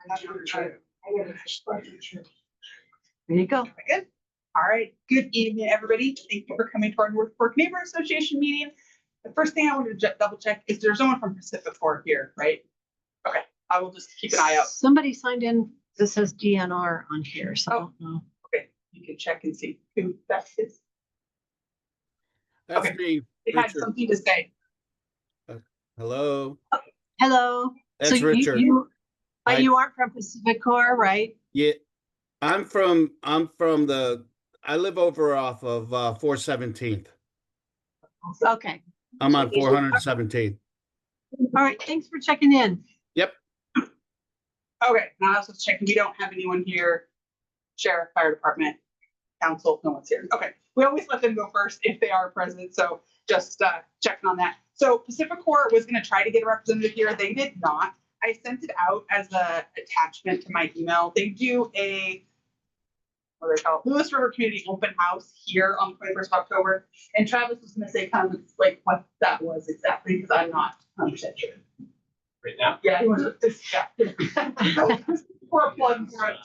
There you go. Good. All right. Good evening, everybody. Thank you for coming to our North Fork Neighbor Association meeting. The first thing I wanted to double check is there's someone from Pacific Fork here, right? Okay. I will just keep an eye out. Somebody signed in. This says DNR on here, so I don't know. Okay. You can check and see who that is. That's Okay. me. They had Richard. something to say. Hello. Hello. That's so Richard. But you aren't from Pacific Core, right? Yeah, I live over off of 417th. Okay. I'm on 417th. All right. Thanks for checking in. Yep. Okay. Now I was just checking. We don't have anyone here. Sheriff, fire department, council, no one's here. Okay. We always let them go first if they are present. So just checking on that. So Pacific Core was going to try to get a representative here. They did not. I sent it out as a attachment to my email. They do a, what do they call it? Lewis River Community Open House here on the 21st of October. And Travis was going to say kind of like what that was exactly because I'm not 100% sure. Right now? Yeah, he was just, yeah. For a plug for it.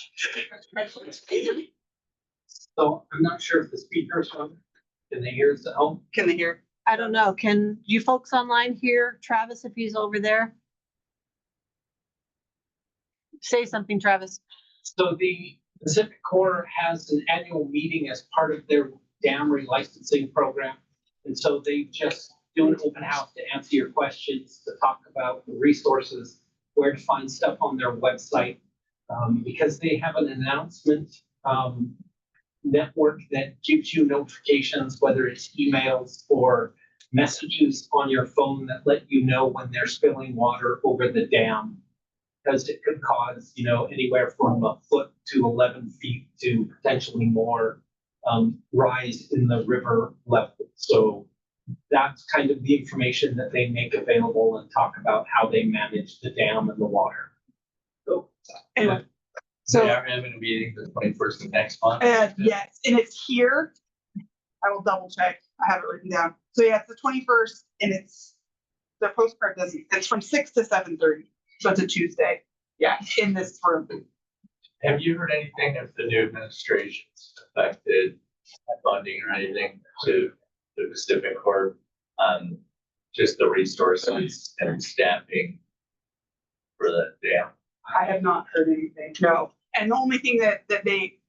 So I'm not sure if the speakers on, can they hear us at home? Can they hear? I don't know. Can you folks online hear Travis if he's over there? Say something, Travis. So the Pacific Core has an annual meeting as part of their dam relicensing program. And so they just do an open house to answer your questions, to talk about the resources, where to find stuff on their website. Because they have an announcement network that gives you notifications, whether it's emails or messages on your phone that let you know when they're spilling water over the dam. Because it could cause, anywhere from a foot to 11 feet to potentially more rise in the river level. So that's kind of the information that they make available and talk about how they manage the dam and the water. So anyway, so we are having a meeting the 21st of next month. yes, and it's here. I will double check. I have it written down. So yeah, it's the 21st, and it's the postcard doesn't. It's from 6 to 7:30. So it's a Tuesday. Yeah, in this room. Have you heard anything if the new administration's affected funding or anything to the Pacific Corp on just the resources and staffing for that dam? I have not heard anything. No. And the only thing that they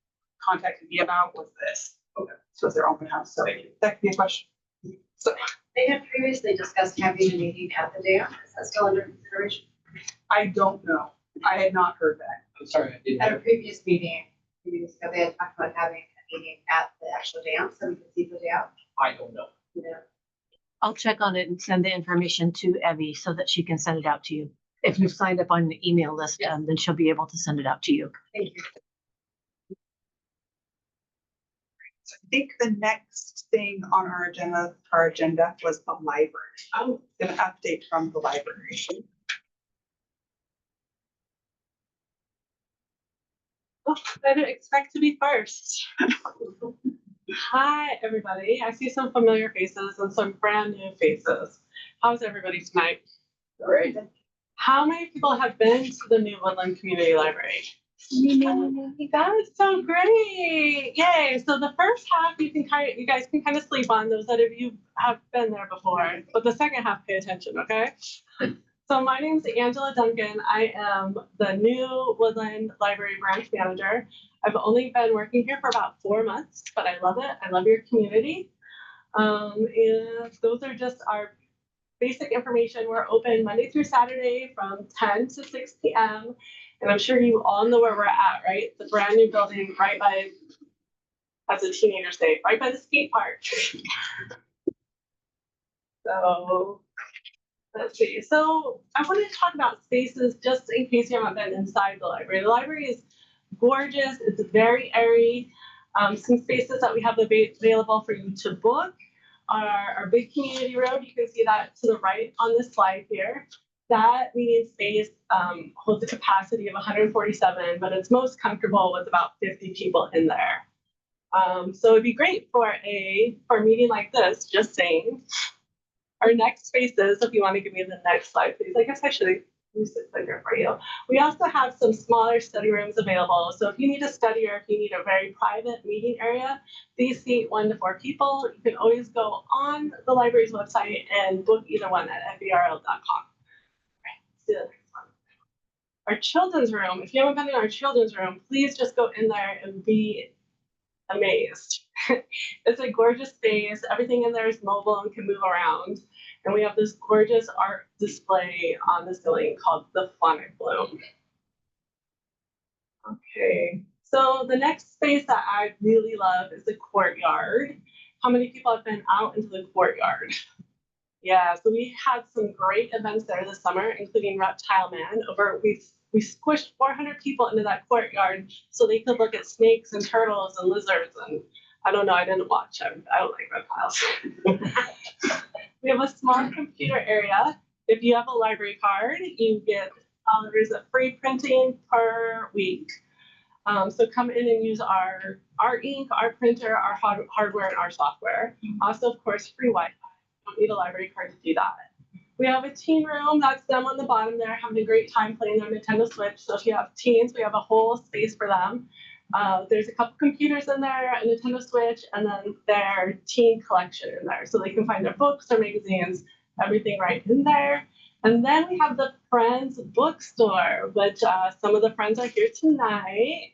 contacted me about was this. Okay. So it's their open house. So that could be a question. So They had previously discussed having a meeting at the dam. Is that still under consideration? I don't know. I had not heard that. I'm sorry, I didn't At a have. previous meeting, they had talked about having a meeting at the actual dam so we could see the dam. I don't know. Yeah. I'll check on it and send the information to Evie so that she can send it out to you. If you've signed up on the email list, Yeah. then she'll be able to send it out to you. Thank you. So I think the next thing on our agenda was the library. I'm gonna update from the library. I didn't expect to be first. Hi, everybody. I see some familiar faces and some brand new faces. How's everybody tonight? Great. How many people have been to the new Woodland Community Library? That is so great. Yay. So the first half you guys can kind of sleep on, those that of you have been there before, but the second half pay attention, okay? So my name is Angela Duncan. I am the new Woodland Library Branch Manager. I've only been working here for about 4 months, but I love it. I love your community. And those are just our basic information. We're open Monday through Saturday from 10 to 6 p.m. And I'm sure you all know where we're at, right? It's a brand new building right by, as a teenager say, right by the skate park. So let's see. So I want to talk about spaces just in case you haven't been inside the library. The library is gorgeous. It's very airy. Some spaces that we have available for you to book are our big community room. You can see that to the right on this slide here. That meeting space holds a capacity of 147, but it's most comfortable with about 50 people in there. So it'd be great for a meeting like this, just saying. Our next spaces, if you want to give me the next slide, please. I guess I should me sit there for you. We also have some smaller study rooms available. So if you need to study or if you need a very private meeting area, these seat 1 to 4 people. You can always go on the library's website and book either one at fvrl.com. Right, see the next one. Our children's room, if you haven't been in our children's room, please just go in there and be amazed. It's a gorgeous space. Everything in there is mobile and can move around. And we have this gorgeous art display on the ceiling called the Phonic Bloom. Okay, so the next space that I really love is the courtyard. How many people have been out into the courtyard? Yeah, so we had some great events there this summer, including Reptile Man. We squished 400 people into that courtyard so they could look at snakes and turtles and lizards. And I don't know, I didn't watch. I don't like reptiles. We have a small computer area. If you have a library card, you get $1 of free printing per week. So come in and use our ink, our printer, our hardware, and our software. Also, of course, free Wi-Fi. You don't need a library card to do that. We have a teen room. That's them on the bottom there having a great time playing their Nintendo Switch. So if you have teens, we have a whole space for them. There's a couple computers in there, a Nintendo Switch, and then their teen collection in there. So they can find their books, their magazines, everything right in there. And then we have the Friends bookstore, which some of the friends are here tonight.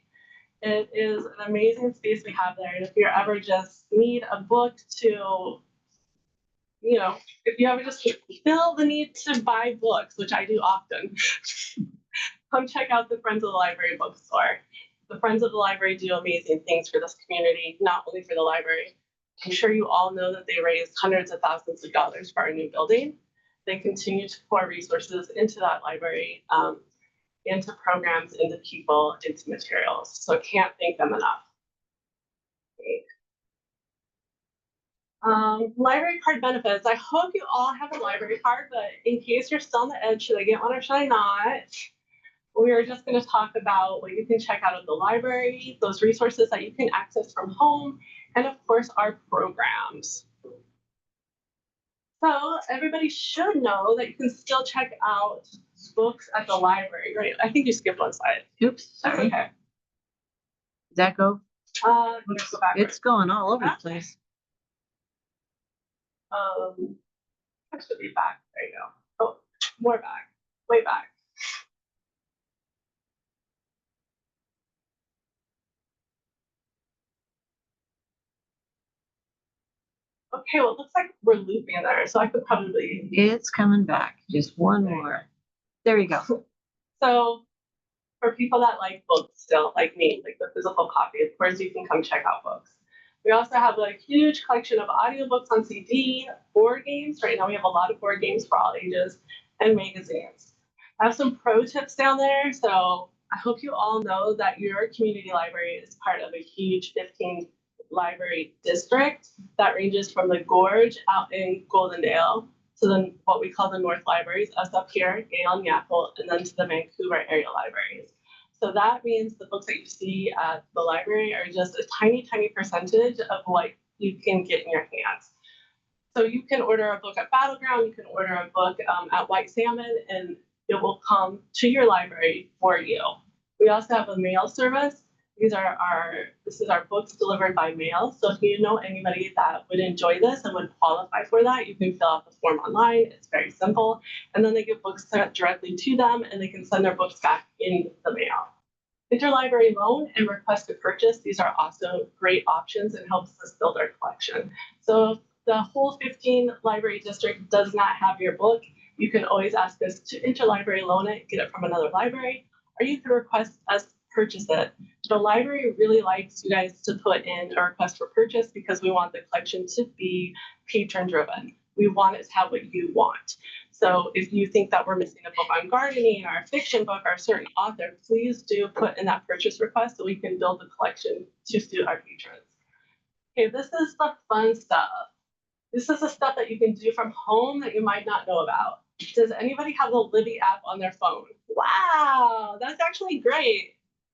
It is an amazing space we have there. And if you ever just need a book to, you know, if you ever just feel the need to buy books, which I do often, come check out the Friends of the Library bookstore. The Friends of the Library do amazing things for this community, not only for the library. I'm sure you all know that they raised hundreds of thousands of dollars for our new building. They continue to pour resources into that library, into programs, into people, into materials. So I can't thank them enough. Library card benefits. I hope you all have a library card, but in case you're still on the edge, should I get one or should I not? We are just going to talk about what you can check out at the library, those resources that you can access from home, and of course, our programs. So everybody should know that you can still check out books at the library, right? I think you skipped one slide. Oops, That's sorry. okay. Did that go? Let's go backwards. It's going all over the place. I should be back. There you go. Oh, more back. Way back. Okay, well, it looks like we're looping there, so I could probably. It's coming back. Just one more. There you go. So for people that like books still, like me, like the physical copy, of course, you can come check out books. We also have a huge collection of audiobooks on CD, board games. Right now we have a lot of board games for all ages, and magazines. I have some pro tips down there. So I hope you all know that your community library is part of a huge 15 library district that ranges from the Gorge out in Goldendale to then what we call the North Libraries, us up here, Gale and Yackle, and then to the Vancouver area libraries. So that means the books that you see at the library are just a tiny, tiny percentage of what you can get in your hands. So you can order a book at Battleground, you can order a book at White Salmon, and it will come to your library for you. We also have a mail service. This is our books delivered by mail. So if you know anybody that would enjoy this and would qualify for that, you can fill out the form online. It's very simple. And then they get books sent directly to them and they can send their books back in the mail. Interlibrary loan and request to purchase. These are also great options and helps us build our collection. So if the whole 15 library district does not have your book, you can always ask us to interlibrary loan it, get it from another library, or you can request us purchase it. The library really likes you guys to put in a request for purchase because we want the collection to be patron driven. We want it to have what you want. So if you think that we're missing a book on gardening or a fiction book or a certain author, please do put in that purchase request so we can build the collection to suit our patrons. Okay, this is the fun stuff. This is the stuff that you can do from home that you might not know about. Does anybody have the Libby app on their phone? Wow, that's actually great.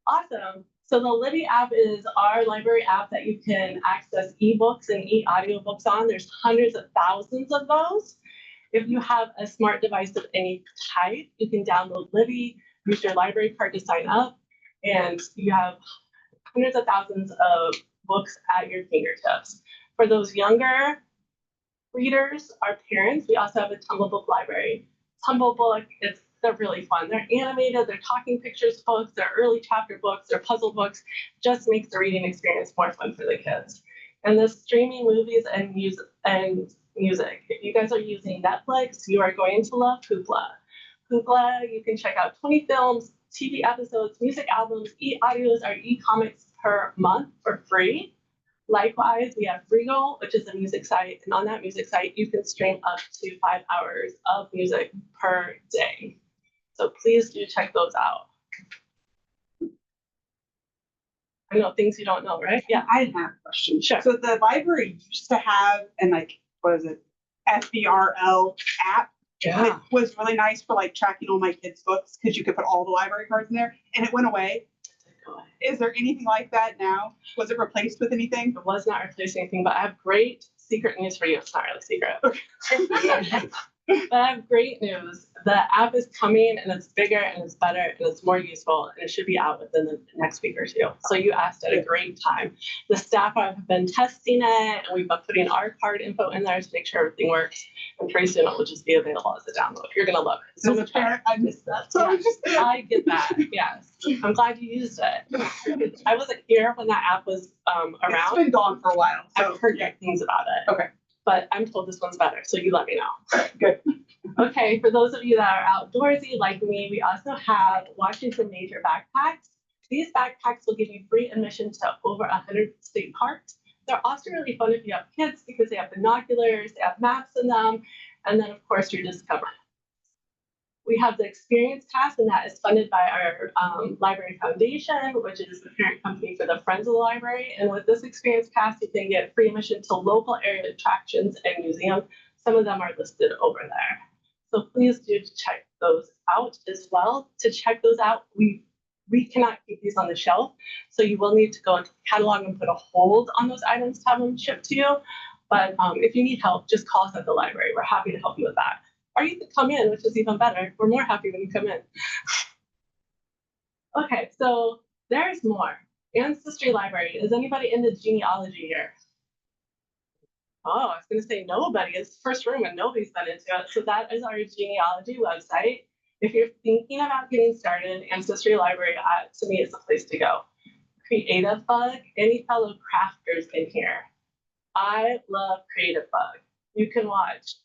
Awesome. So the Libby app is our library app that you can access ebooks and e-audiobooks on. There's hundreds of thousands of those. If you have a smart device of any type, you can download Libby, use your library card to sign up, and you have hundreds of thousands of books at your fingertips. For those younger readers, our parents, we also have a Tumble Book library. Tumble Book, they're really fun. They're animated, they're talking pictures books, they're early chapter books, they're puzzle books, just makes the reading experience more fun for the kids. And the streaming movies and music. If you guys are using Netflix, you are going to love Hoopla. Hoopla, you can check out 20 films, TV episodes, music albums, e-audios, or e-comics per month for free. Likewise, we have Regal, which is a music site, and on that music site, you can stream up to 5 hours of music per day. So please do check those out. I know things you don't know, right? Yeah. I have a question. Sure. So the library used to have an what is it, FVRL app that was really nice for like tracking all my kids' books because you could put all the library cards in there, and it went away. Is there anything like that now? Was it replaced with anything? It was not replacing anything, but I have great secret news for you. It's not really secret. But I have great news. The app is coming and it's bigger and it's better and it's more useful and it should be out within the next week or two. So you asked at a great time. The staff have been testing it and we've been putting our card info in there to make sure everything works. And pretty soon it will just be available as a download. You're gonna love it. So as a parent, I missed that. So I get that. Yes. I'm glad you used it. I wasn't here when that app was it's around. been gone for a while. So I've heard great things about it. Okay. But I'm told this one's better, so you let me know. Good. Okay, for those of you that are outdoorsy like me, we also have Washington Nature backpacks. These backpacks will give you free admission to over 100 state parks. They're also really fun if you have kids because they have binoculars, they have maps in them, and then of course you're discovering. We have the Experience Cast, and that is funded by our Library Foundation, which is the parent company for the Friends of the Library. And with this Experience Cast, you can get free admission to local area attractions and museums. Some of them are listed over there. So please do check those out as well. To check those out, we cannot keep these on the shelf. So you will need to go into the catalog and put a hold on those items to have them shipped to you. But if you need help, just call us at the library. We're happy to help you with that. Or you can come in, which is even better. We're more happy when you come in. Okay, so there's more. Ancestry Library. Is anybody into genealogy here? Oh, I was going to say nobody. It's the first room and nobody's been into it. So that is our genealogy website. If you're thinking about getting started, Ancestry Library, to me, is the place to go. Creative Bug, any fellow crafters in here. I love Creative Bug. You can watch.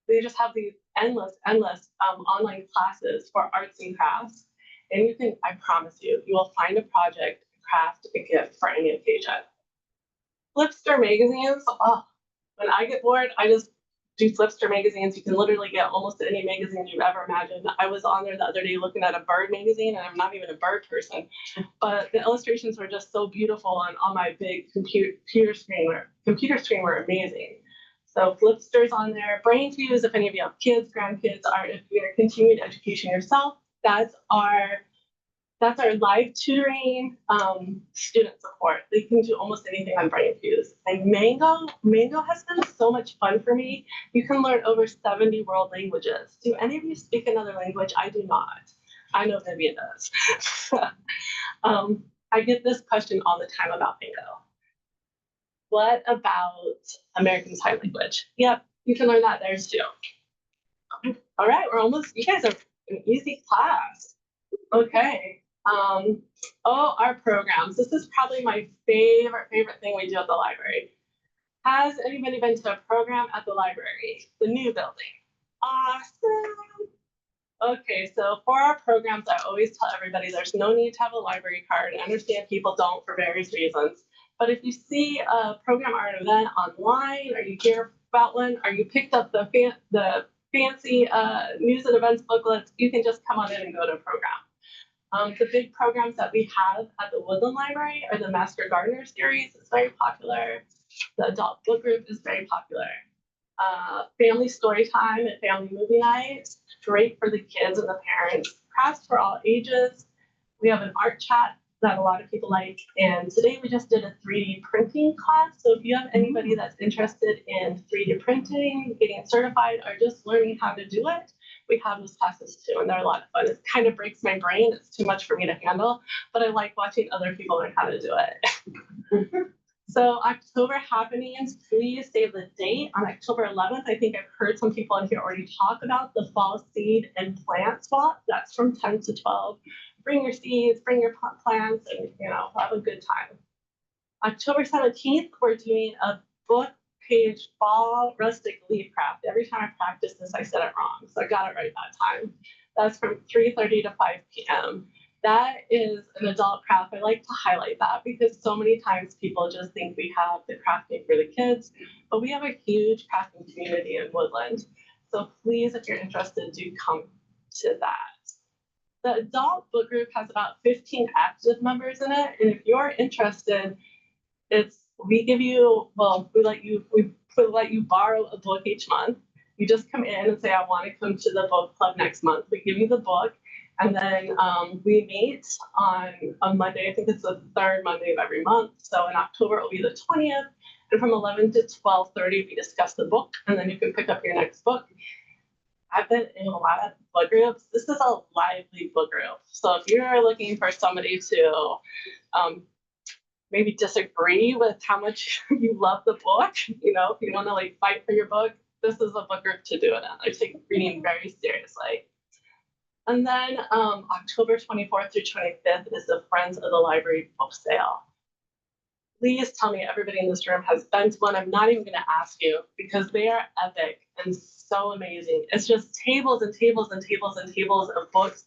They just have these endless online classes for arts and crafts. And you can, I promise you, you will find a project, craft, a gift for any occasion. Flipster magazines. Oh, when I get bored, I just do Flipster magazines. You can literally get almost any magazine you've ever imagined. I was on there the other day looking at a bird magazine, and I'm not even a bird person, but the illustrations were just so beautiful, and on my big computer screen were amazing. So Flipster's on there. Brain Fuse, if any of you have kids, grandkids, or if you're continuing education yourself, that's our live tutoring student support. They can do almost anything on Brain Fuse. And Mango has been so much fun for me. You can learn over 70 world languages. Do any of you speak another language? I do not. I know Vivian does. I get this question all the time about Mango. What about American Sign Language? Yep, you can learn that there too. All right, you guys are an easy class. Okay. Our programs. This is probably my favorite thing we do at the library. Has anybody been to a program at the library? The new building. Awesome. Okay, so for our programs, I always tell everybody there's no need to have a library card. I understand people don't for various reasons. But if you see a program or an event online, or you hear about one, or you picked up the fancy news and events booklets, you can just come on in and go to a program. The big programs that we have at the Woodland Library are the Master Gardener series. It's very popular. The adult book group is very popular. Family story time and family movie night, great for the kids and the parents. Crafts for all ages. We have an art chat that a lot of people like. And today we just did a 3D printing class. So if you have anybody that's interested in 3D printing, getting certified, or just learning how to do it, we have those classes too, and they're a lot of fun. It kind of breaks my brain. It's too much for me to handle, but I like watching other people learn how to do it. So October happenings, please save the date on October 11th. I think I've heard some people in here already talk about the fall seed and plant swap. That's from 10 to 12. Bring your seeds, bring your plants, and have a good time. October 17th, we're doing a book page fall rustic leaf craft. Every time I practice this, I said it wrong, so I got it right that time. That's from 3:30 to 5 p.m. That is an adult craft. I like to highlight that because so many times people just think we have the crafting for the kids, but we have a huge crafting community in Woodland. So please, if you're interested, do come to that. The adult book group has about 15 active members in it, and if you're interested, we let you borrow a book each month. You just come in and say, I want to come to the book club next month. We give you the book, and then we meet on a Monday. I think it's the third Monday of every month. So in October, it will be the 20th. And from 11 to 12:30, we discuss the book, and then you can pick up your next book. I've been in a lot of book groups. This is a lively book group. So if you're looking for somebody to maybe disagree with how much you love the book, if you want to fight for your book, this is a book group to do it in. I take reading very seriously. And then October 24th through 25th is the Friends of the Library book sale. Please tell me everybody in this room has been to one. I'm not even going to ask you because they are epic and so amazing. It's just tables and tables and tables and tables of books,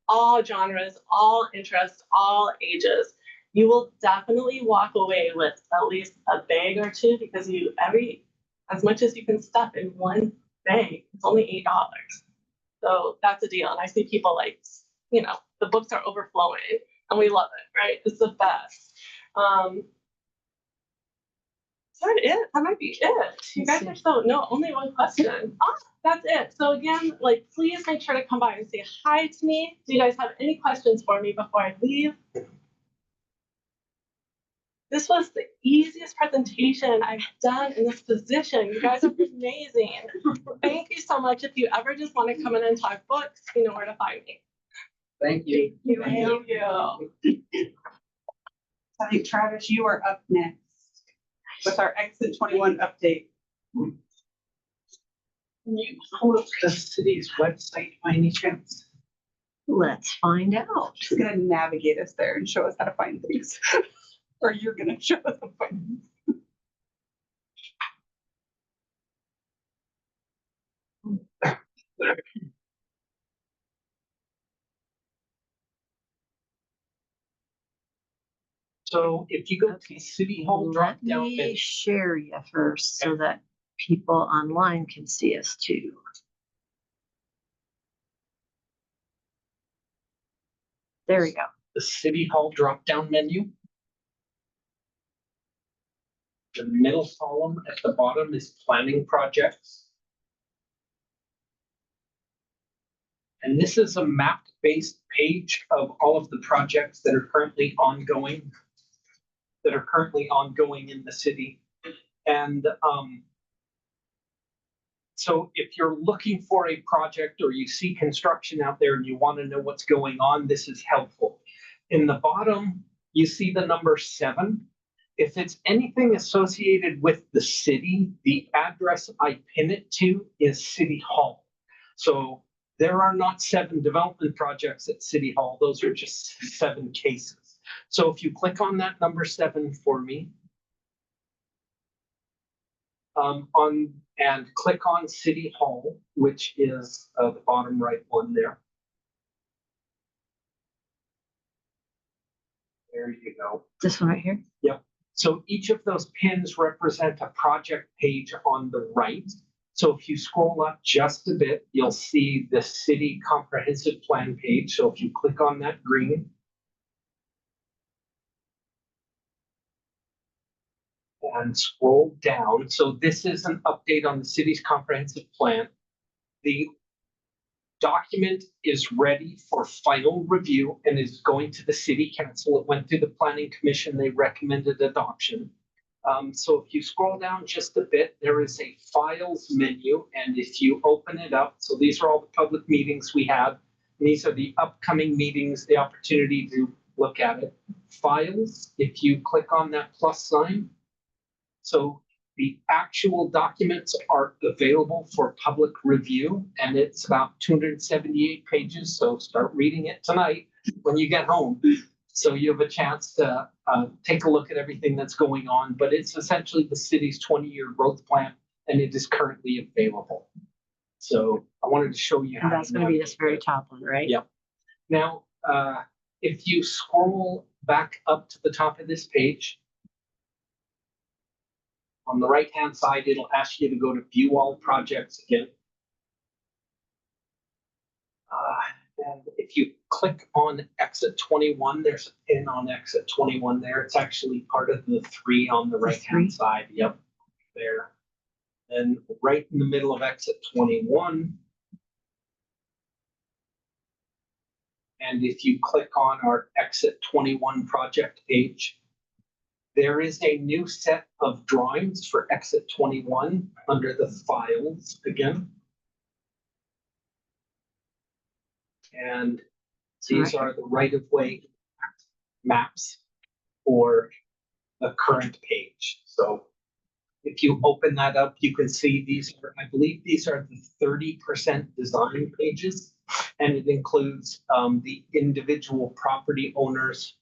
all genres, all interests, all ages. You will definitely walk away with at least a bag or two because as much as you can stuff in one bag, it's only $8. So that's a deal. And I see people the books are overflowing and we love it, right? It's the best. Is that it? That might be it. You guys are no, only one question. That's it. So again, please make sure to come by and say hi to me. Do you guys have any questions for me before I leave? This was the easiest presentation I've done in this position. You guys are amazing. Thank you so much. If you ever just want to come in and talk books, you know where to find me. Thank you. Thank you. I think Travis, you are up next with our Exit 21 update. Can you pull up the city's website by any chance? Let's find out. She's gonna navigate us there and show us how to find things. Or you're gonna show us how to find things. So if you go to City Hall drop Let down me menu, share you first so that people online can see us too. There we go. the City Hall drop down menu. The middle column at the bottom is planning projects. And this is a map-based page of all of the projects that are currently ongoing in the city. And so if you're looking for a project or you see construction out there and you want to know what's going on, this is helpful. In the bottom, you see the number 7. If it's anything associated with the city, the address I pin it to is City Hall. So there are not 7 development projects at City Hall. Those are just 7 cases. So if you click on that number 7 for me, and click on City Hall, which is the bottom right one there. There you go. This one right here? Yep. So each of those pins represent a project page on the right. So if you scroll up just a bit, you'll see the city comprehensive plan page. So if you click on that green, and scroll down. So this is an update on the city's comprehensive plan. The document is ready for final review and is going to the city council. It went through the planning commission. They recommended adoption. So if you scroll down just a bit, there is a files menu. And if you open it up, so these are all the public meetings we have. And these are the upcoming meetings, the opportunity to look at it. Files, if you click on that plus sign. So the actual documents are available for public review, and it's about 278 pages. So start reading it tonight when you get home. So you have a chance to take a look at everything that's going on, but it's essentially the city's 20-year growth plan, and it is currently available. So I wanted to show you how. And that's going to be this very top one, right? Yep. Now, if you scroll back up to the top of this page, on the right-hand side, it'll ask you to go to view all projects again. And if you click on exit 21, there's a pin on exit 21 there. It's actually part of the 3 on the right-hand side. Yep, there. And right in the middle of exit 21. And if you click on our exit 21 project page, there is a new set of drawings for exit 21 under the files again. And these are the right-of-way maps for the current page. So if you open that up, you can see these are, I believe these are the 30% design pages, and it includes the individual property owners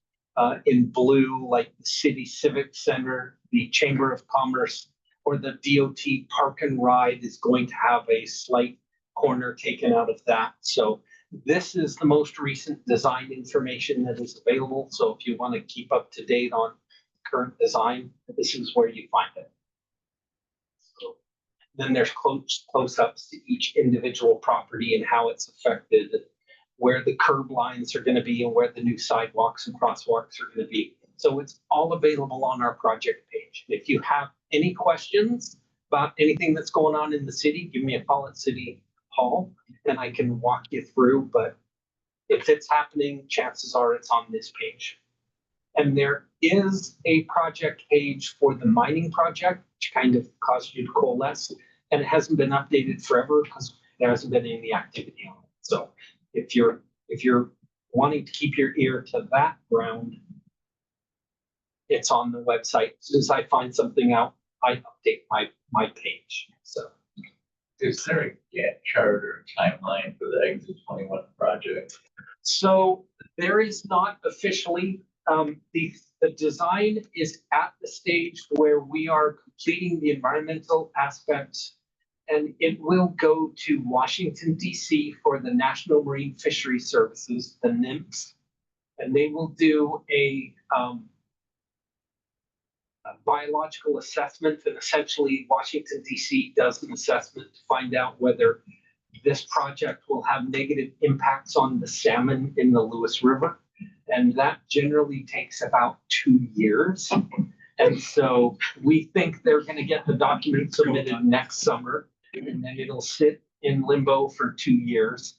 in blue, like the City Civic Center, the Chamber of Commerce, or the DOT Park and Ride is going to have a slight corner taken out of that. So this is the most recent design information that is available. So if you want to keep up to date on current design, this is where you find it. So then there's close-ups to each individual property and how it's affected, where the curb lines are going to be and where the new sidewalks and crosswalks are going to be. So it's all available on our project page. If you have any questions about anything that's going on in the city, give me a call at City Hall and I can walk you through. But if it's happening, chances are it's on this page. And there is a project page for the mining project, which kind of caused you to coalesce. And it hasn't been updated forever because there hasn't been any activity on it. So if you're wanting to keep your ear to that ground, it's on the website. As soon as I find something out, I update my page. So Is there a Gantt chart or timeline for the exit 21 project? So there is not officially, the design is at the stage where we are completing the environmental aspects, and it will go to Washington, D.C. for the National Marine Fisheries Services, the NMFS, and they will do a biological assessment, and essentially Washington, D.C. does an assessment to find out whether this project will have negative impacts on the salmon in the Lewis River. And that generally takes about 2 years. And so we think they're going to get the document submitted next summer, and then it'll sit in limbo for 2 years.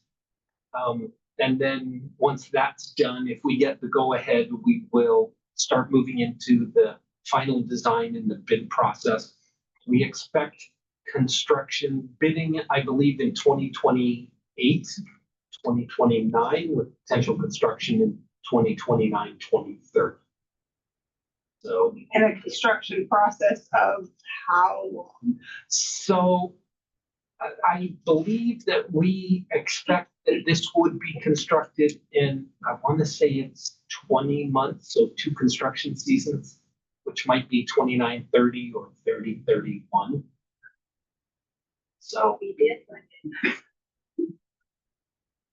And then once that's done, if we get the go ahead, we will start moving into the final design and the bid process. We expect construction bidding, I believe, in 2028, 2029, with potential construction in 2029, 2030. So, And a construction process of how long? So I believe that we expect that this would be constructed in, I want to say it's 20 months, so 2 construction seasons, which might be 29, 30 or 30, 31. So We did.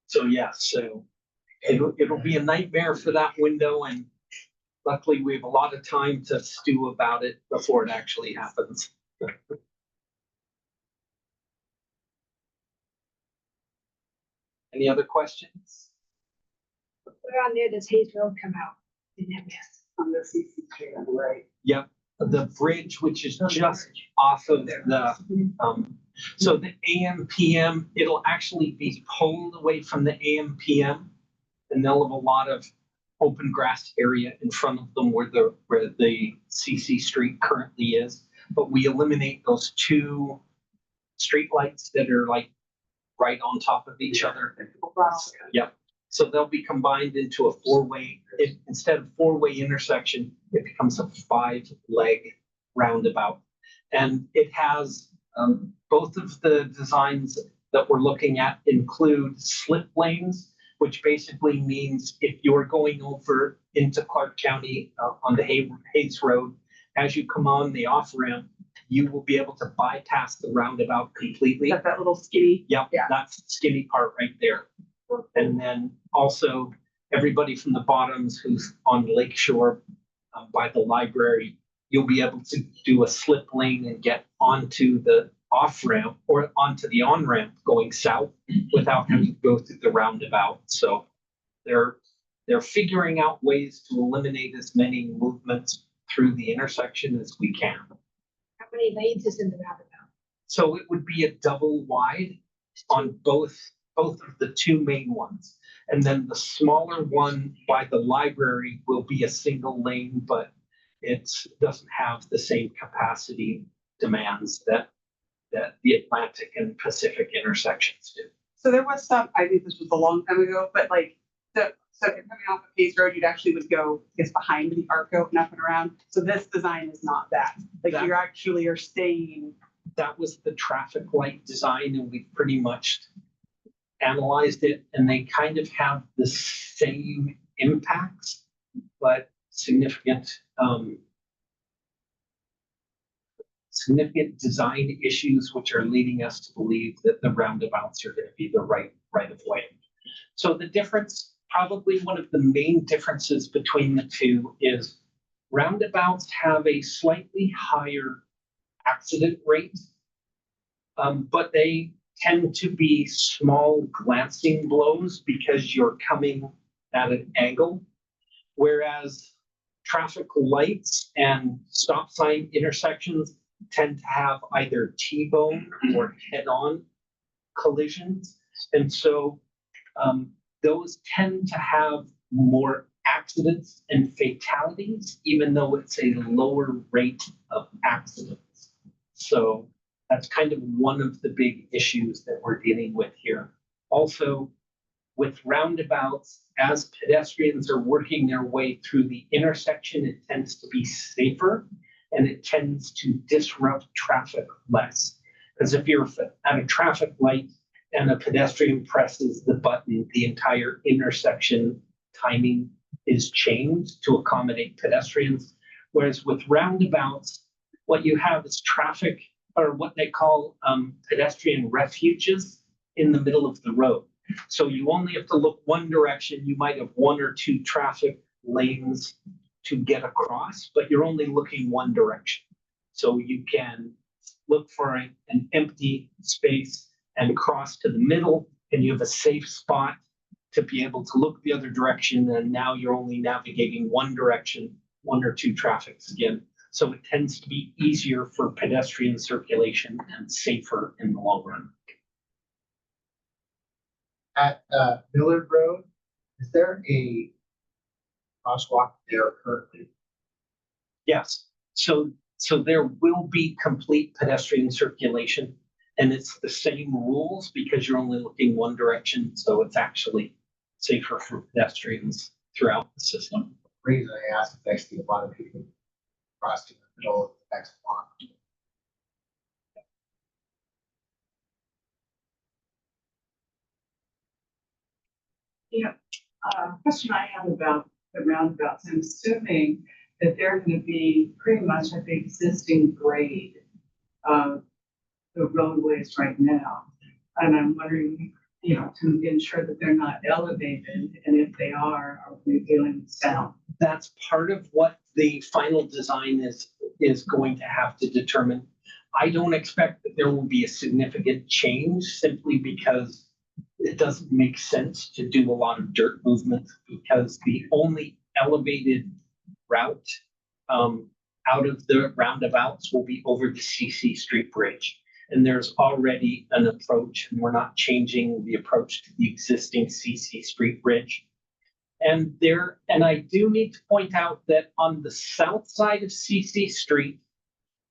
So yeah, so it'll be a nightmare for that window, and luckily we have a lot of time to stew about it before it actually happens. Any other questions? Where on there does Hayes Road come out? Didn't have this. On the CCJ on the right. Yep, the bridge, which is just off of the So the AM, PM, it'll actually be pulled away from the AM, PM, and they'll have a lot of open grass area in front of them where the CC street currently is. But we eliminate those two street lights that are like right on top of each other. Yep. So they'll be combined into a four-way, instead of four-way intersection, it becomes a 5-leg roundabout. And it has, both of the designs that we're looking at include slip lanes, which basically means if you're going over into Clark County on the Hayes Road, as you come on the off-ramp, you will be able to bypass the roundabout completely. Got that little skinny. Yep, Yeah. that's the skinny part right there. And then also everybody from the bottoms who's on Lake Shore by the library, you'll be able to do a slip lane and get onto the off ramp or onto the on ramp going south without having to go through the roundabout. So they're figuring out ways to eliminate as many movements through the intersection as we can. How many lanes is in the roundabout? So it would be a double wide on both of the two main ones. And then the smaller one by the library will be a single lane, but it doesn't have the same capacity demands that the Atlantic and Pacific intersections do. So there was some, I think this was a long time ago, but like, so if you're coming off of Hayes Road, you'd actually would go, I guess, behind the Arco and up and around. So this design is not that. Like That- you actually are staying. That was the traffic light design, and we pretty much analyzed it, and they kind of have the same impacts, but significant design issues, which are leading us to believe that the roundabouts are going to be the right of way. So the difference, probably one of the main differences between the two, is roundabouts have a slightly higher accident rate, but they tend to be small glancing blows because you're coming at an angle, whereas traffic lights and stop sign intersections tend to have either T-bone or head-on collisions. And so those tend to have more accidents and fatalities, even though it's a lower rate of accidents. So that's kind of one of the big issues that we're dealing with here. Also, with roundabouts, as pedestrians are working their way through the intersection, it tends to be safer and it tends to disrupt traffic less. Because if you're at a traffic light and a pedestrian presses the button, the entire intersection timing is changed to accommodate pedestrians. Whereas with roundabouts, what you have is traffic, or what they call pedestrian refuges in the middle of the road. So you only have to look one direction. You might have one or two traffic lanes to get across, but you're only looking one direction. So you can look for an empty space and cross to the middle, and you have a safe spot to be able to look the other direction. And now you're only navigating one direction, one or two traffics again. So it tends to be easier for pedestrian circulation and safer in the long run. At Millard Road, is there a crosswalk there currently? Yes, so there will be complete pedestrian circulation, and it's the same rules because you're only looking one direction, so it's actually safer for pedestrians throughout the system. The reason I asked is I see a lot of people crossing the middle of the next block. Question I have about the roundabouts, I'm assuming that they're gonna be pretty much at the existing grade of the roadways right now. And I'm wondering, to ensure that they're not elevated, and if they are we dealing with sound? That's part of what the final design is going to have to determine. I don't expect that there will be a significant change simply because it doesn't make sense to do a lot of dirt movement, because the only elevated route out of the roundabouts will be over the CC Street Bridge. And there's already an approach, and we're not changing the approach to the existing CC Street Bridge. And I do need to point out that on the south side of CC Street,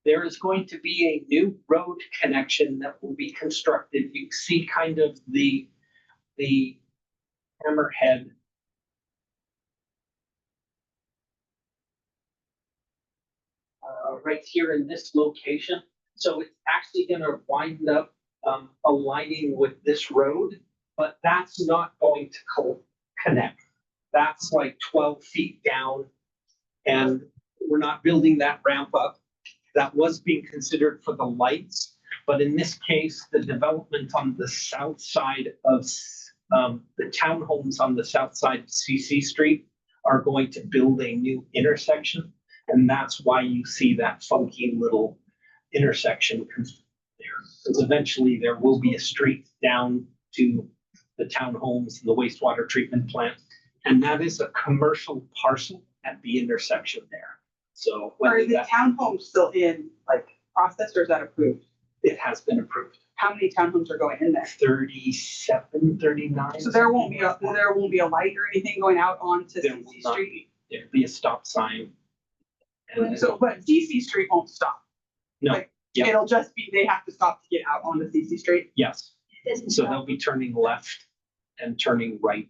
there is going to be a new road connection that will be constructed. You see kind of the hammerhead right here in this location. So it's actually going to wind up aligning with this road, but that's not going to connect. That's like 12 feet down, and we're not building that ramp up. That was being considered for the lights, but in this case, the development on the south side of the townhomes on the south side of CC Street are going to build a new intersection, and that's why you see that funky little intersection there. Because eventually there will be a street down to the townhomes and the wastewater treatment plant. And that is a commercial parcel at the intersection there. So Are the townhomes still in like process, or is that approved? it has been approved. How many townhomes are going in there? 37, 39. So there won't be a light or anything going out onto There will CC not Street? be. There'll be a stop sign. And So, but CC Street won't stop? no, like, yeah. It'll just be, they have to stop to get out onto CC Street? Yes. So they'll be turning left and turning right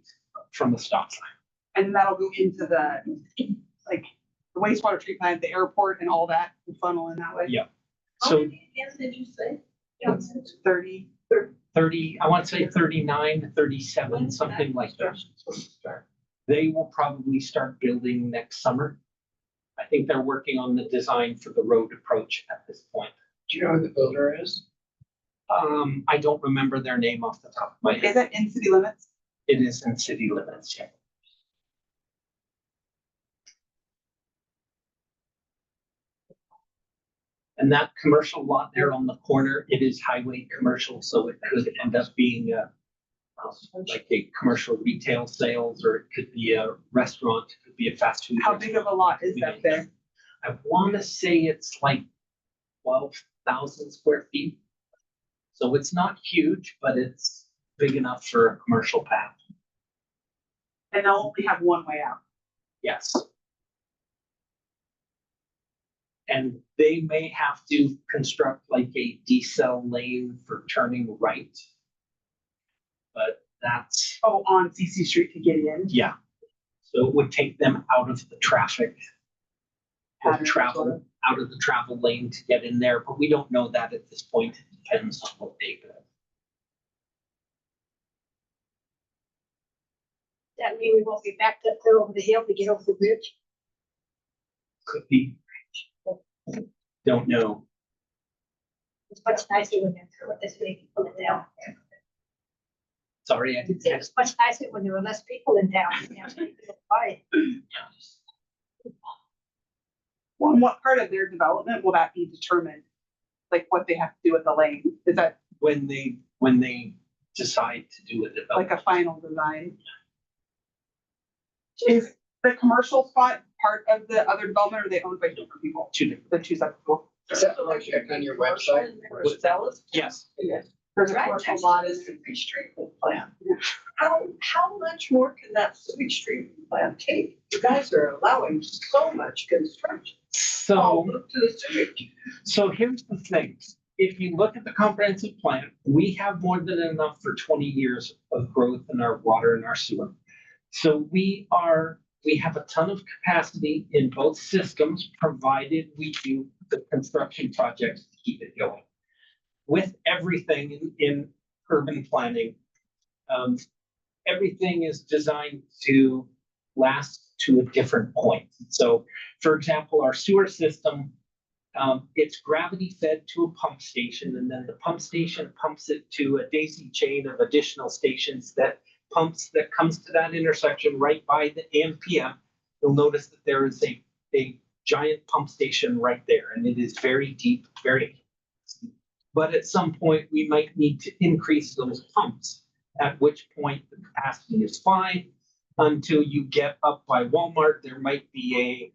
from the stop sign. And then that'll go into the, like, the wastewater treatment plant, the airport and all that, and funnel in that way? Yeah. How So many again did you say? 30. 30, I want to say 39, 37, something like that. They will probably start building next summer. I think they're working on the design for the road approach at this point. Do you know who the builder is? I don't remember their name off the top of my Is head. it in city limits? It is in city limits, yeah. And that commercial lot there on the corner, it is highway commercial, so it could end up being like a commercial retail sales, or it could be a restaurant, it could be a fast food. How big of a lot is that there? I want to say it's like 12,000 square feet. So it's not huge, but it's big enough for a commercial path. And they'll only have one way out. Yes. And they may have to construct like a decel lane for turning right. But that's, Oh, on CC Street to get in? yeah. So it would take them out of the traffic. Of Pattern, travel, sort of. out of the travel lane to get in there, but we don't know that at this point. It depends on what they build. That mean we won't be backed up there over the hill to get over the bridge? Could be. Don't know. It's much nicer when there were less people in town. Sorry, I didn't say. It's much nicer when there were less people in town. Why? Well, and what part of their development will that be determined? Like what they have to do with the lane? Is that When they decide to do a like development. a final design? Is the commercial spot part of the other development, or are they owned by different people? Two different. The two separate people? Is that project on your website? Yes, There's a commercial lot in Sewage treatment plant. How much more can that sewage treatment plant take? You guys are allowing so much construction. so, Look to the sewage. so here's the thing. If you look at the comprehensive plan, we have more than enough for 20 years of growth in our water and our sewer. So we have a ton of capacity in both systems, provided we do the construction projects to keep it going. With everything in urban planning, everything is designed to last to a different point. So, for example, our sewer system, it's gravity fed to a pump station, and then the pump station pumps it to a daisy chain of additional stations that comes to that intersection right by the AM/PM. You'll notice that there is a giant pump station right there, and it is very deep, but at some point we might need to increase those pumps, at which point the capacity is fine. Until you get up by Walmart, there might be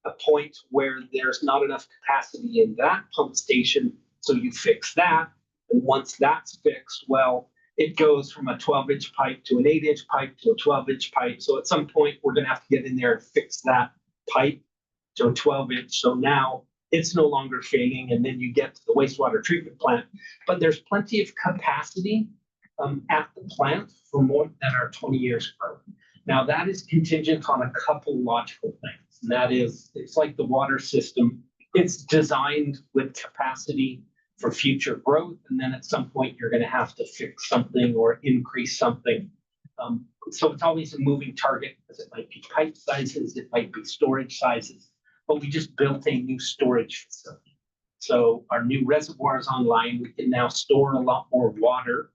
a point where there's not enough capacity in that pump station So you fix that, and once that's fixed, well, it goes from a 12-inch pipe to an 8-inch pipe to a 12-inch pipe. So at some point, we're gonna have to get in there and fix that pipe to a 12-inch. So now it's no longer fading, and then you get to the wastewater treatment plant. But there's plenty of capacity at the plant for more than our 20 years growth. Now that is contingent on a couple logical things. And that is, it's like the water system. It's designed with capacity for future growth. And then at some point, you're going to have to fix something or increase something. So it's always a moving target, because it might be pipe sizes, it might be storage sizes. But we just built a new storage facility. So our new reservoir is online. We can now store a lot more water.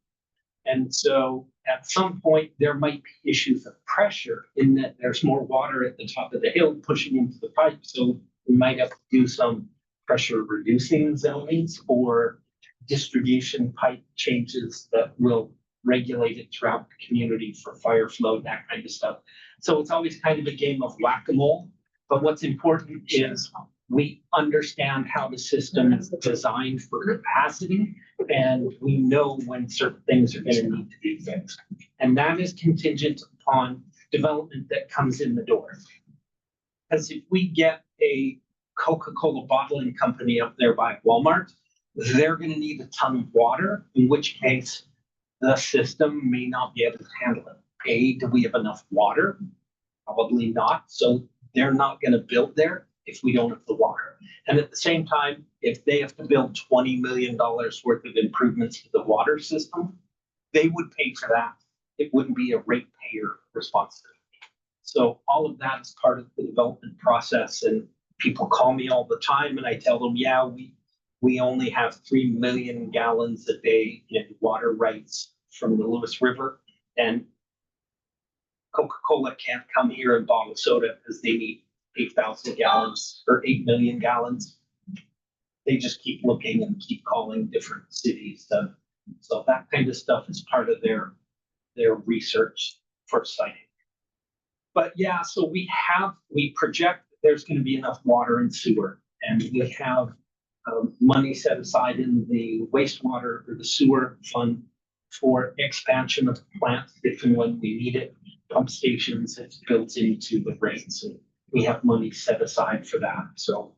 And so at some point, there might be issues of pressure in that there's more water at the top of the hill pushing into the pipe. So we might have to do some pressure reducing zonings or distribution pipe changes that will regulate it throughout the community for fire flow, that kind of stuff. So it's always kind of a game of whack-a-mole. But what's important is we understand how the system is designed for capacity, and we know when certain things are going to need to be fixed. And that is contingent upon development that comes in the door. Because if we get a Coca-Cola bottling company up there by Walmart, they're going to need a ton of water, in which case the system may not be able to handle it. A, do we have enough water? Probably not. So they're not going to build there if we don't have the water. And at the same time, if they have to build $20 million worth of improvements to the water system, they would pay for that. It wouldn't be a ratepayer responsibility. So all of that is part of the development process. And people call me all the time and I tell them, yeah, we only have 3 million gallons a day in water rights from the Lewis River. And Coca-Cola can't come here and bottle soda because they need 8,000 gallons or 8 million gallons. They just keep looking and keep calling different cities. So that kind of stuff is part of their research for siting. But yeah, so we project that there's going to be enough water and sewer, and we have money set aside in the wastewater or the sewer fund for expansion of the plant if and when we need it. Pump stations, it's built into the rates, and we have money set aside for that. So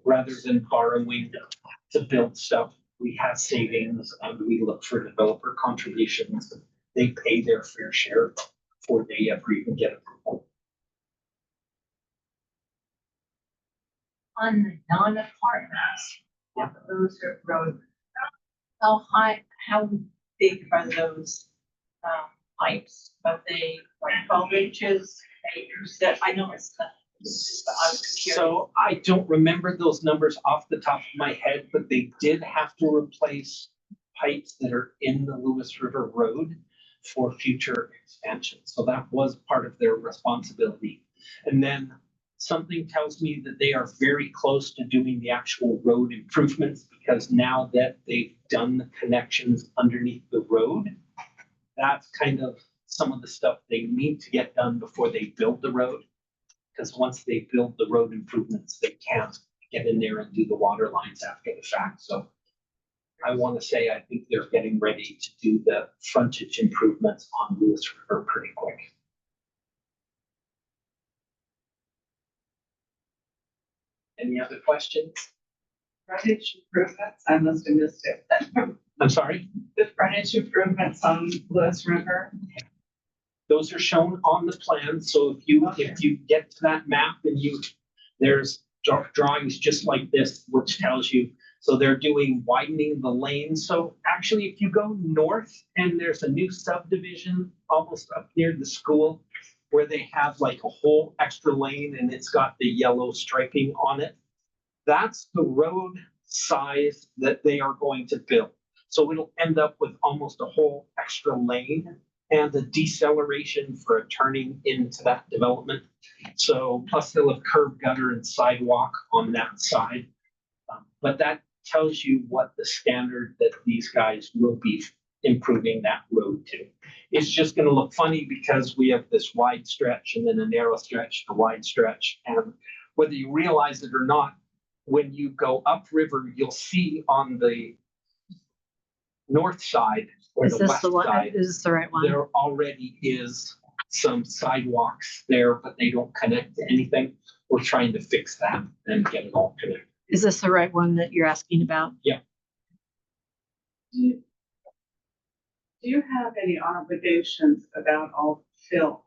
rather than borrowing to build stuff, we have savings and we look for developer contributions. They pay their fair share before they ever even get approval. On the non-apartments, those are road. How high, how big are those pipes? Are they like 12 inches, 8 inches? That I know it's not. So I don't remember those numbers off the top of my head, but they did have to replace pipes that are in the Lewis River Road for future expansion. So that was part of their responsibility. And then something tells me that they are very close to doing the actual road improvements, because now that they've done the connections underneath the road, that's kind of some of the stuff they need to get done before they build the road. Because once they build the road improvements, they can't get in there and do the water lines after the fact. So I want to say I think they're getting ready to do the frontage improvements on Lewis River pretty quick. Any other questions? Frontage improvements, I must have missed it. I'm sorry? The frontage improvements on Lewis River. Those are shown on the plan. So if you get to that map and there's drawings just like this, which tells you, so they're doing widening the lane. So actually, if you go north and there's a new subdivision almost up near the school where they have like a whole extra lane and it's got the yellow striping on it, that's the road size that they are going to build. So it'll end up with almost a whole extra lane and the deceleration for a turning into that development. So plus they'll have curb gutter and sidewalk on that side. But that tells you what the standard that these guys will be improving that road to. It's just going to look funny because we have this wide stretch and then a narrow stretch, a wide stretch. And whether you realize it or not, when you go upriver, you'll see on the north side or Is the this west the one? side, Is this the right one? there already is some sidewalks there, but they don't connect to anything. We're trying to fix that and get it all connected. Is this the right one that you're asking about? Do you have any obligations about all the fill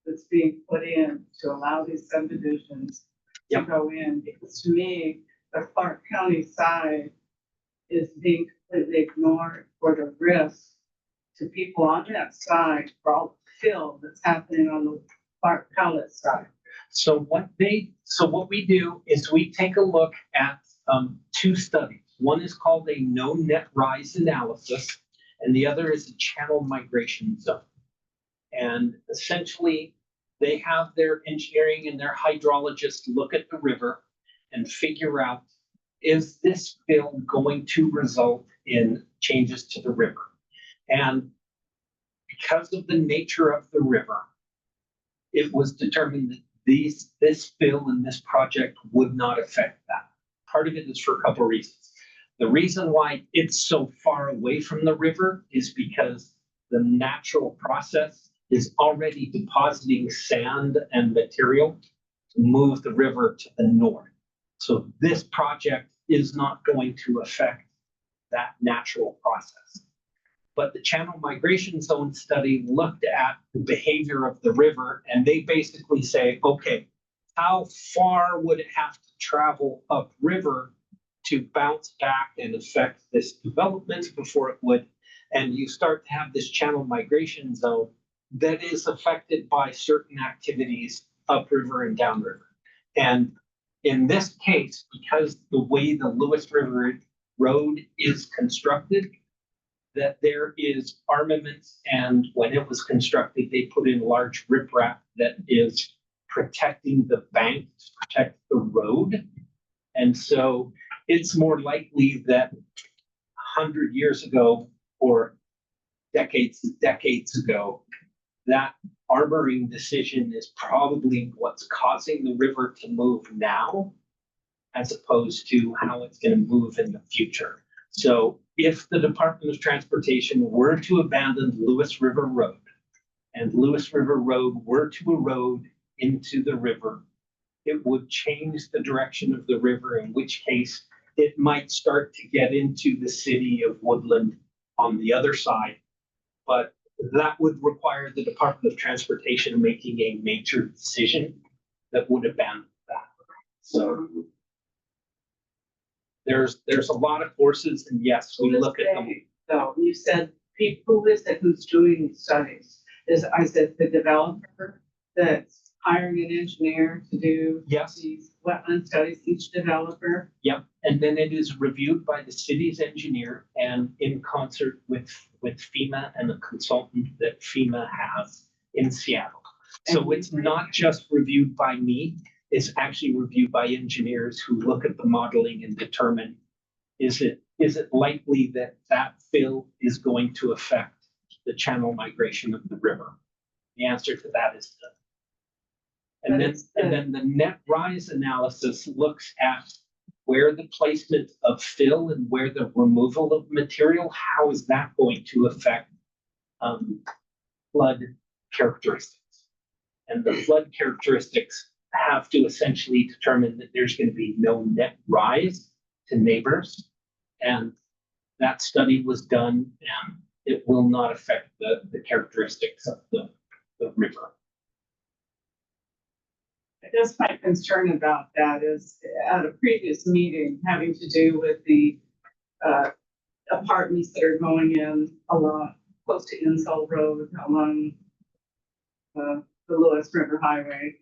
that's being put in to allow these subdivisions to Yep. go in? Because to me, the Clark County side is being completely ignored for the risk to people on that side for all the fill that's happening on the Clark County side. So what we do is we take a look at two studies. One is called a no net rise analysis, and the other is a channel migration zone. And essentially, they have their engineering and their hydrologists look at the river and figure out, is this fill going to result in changes to the river? And because of the nature of the river, it was determined that this fill and this project would not affect that. Part of it is for a couple of reasons. The reason why it's so far away from the river is because the natural process is already depositing sand and material to move the river to the north. So this project is not going to affect that natural process. But the channel migration zone study looked at the behavior of the river, and they basically say, okay, how far would it have to travel upriver to bounce back and affect this development before it would? And you start to have this channel migration zone that is affected by certain activities upriver and downriver. And in this case, because the way the Lewis River Road is constructed, that there is armaments, and when it was constructed, they put in large riprap that is protecting the bank to protect the road. And so it's more likely that 100 years ago or decades and decades ago, that armoring decision is probably what's causing the river to move now, as opposed to how it's going to move in the future. So if the Department of Transportation were to abandon Lewis River Road and Lewis River Road were to erode into the river, it would change the direction of the river, in which case it might start to get into the city of Woodland on the other side. But that would require the Department of Transportation making a major decision that would abandon that. So there's a lot of forces, and yes, we look at them. So you said who is it who's doing studies? Is it the developer that's hiring an engineer to do Yes. these wetland studies, each developer? Yep, and then it is reviewed by the city's engineer and in concert with FEMA and a consultant that FEMA has in Seattle. So it's not just reviewed by me, it's actually reviewed by engineers who look at the modeling and determine, is it likely that that fill is going to affect the channel migration of the river? The answer to that is no. And then the net rise analysis looks at where the placement of fill and where the removal of material, how is that going to affect flood characteristics? And the flood characteristics have to essentially determine that there's going to be no net rise to neighbors. And that study was done, and it will not affect the characteristics of the river. I guess my concern about that is at a previous meeting having to do with the apartments that are going in along close to Insall Road along the Lewis River Highway.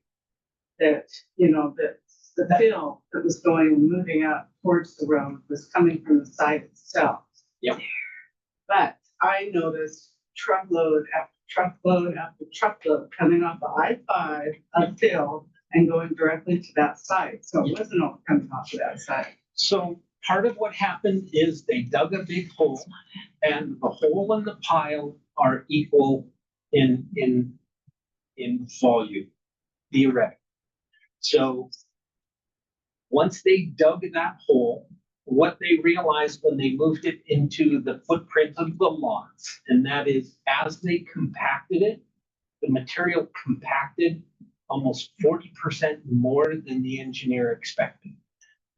That, that the fill that was moving up towards the road was coming from the site itself. Yep. But I noticed truckload after truckload after truckload coming off the I-5 of fill and going directly to that site. So it wasn't all coming off of that site. So part of what happened is they dug a big hole, and the hole and the pile are equal in volume, theoretically. So Once they dug that hole, what they realized when they moved it into the footprint of the lots, and that is as they compacted it, the material compacted almost 40% more than the engineer expected.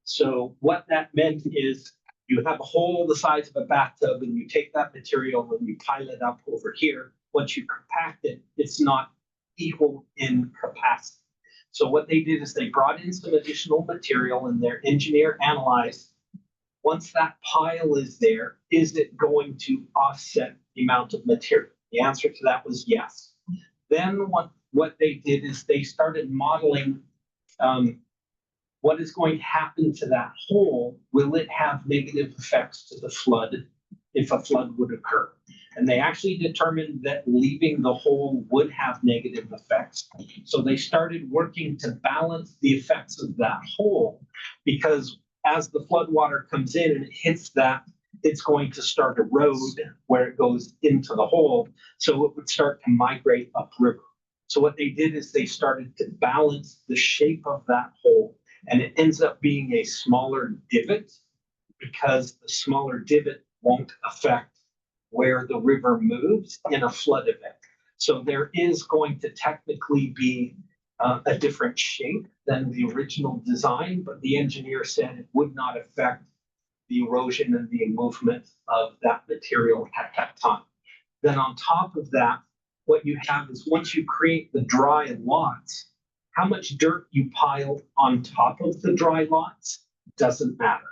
So what that meant is you have a hole the size of a bathtub and you take that material and you pile it up over here. Once you compact it, it's not equal in capacity. So what they did is they brought in some additional material and their engineer analyzed, once that pile is there, is it going to offset the amount of material? The answer to that was yes. Then what they did is they started modeling what is going to happen to that hole. Will it have negative effects to the flood if a flood would occur? And they actually determined that leaving the hole would have negative effects. So they started working to balance the effects of that hole, because as the flood water comes in and it hits that, it's going to start a road where it goes into the hole. So it would start to migrate upriver. So what they did is they started to balance the shape of that hole, and it ends up being a smaller divot because the smaller divot won't affect where the river moves in a flood event. So there is going to technically be a different shape than the original design, but the engineer said it would not affect the erosion and the movement of that material at that time. Then on top of that, what you have is once you create the dry lots, how much dirt you pile on top of the dry lots doesn't matter.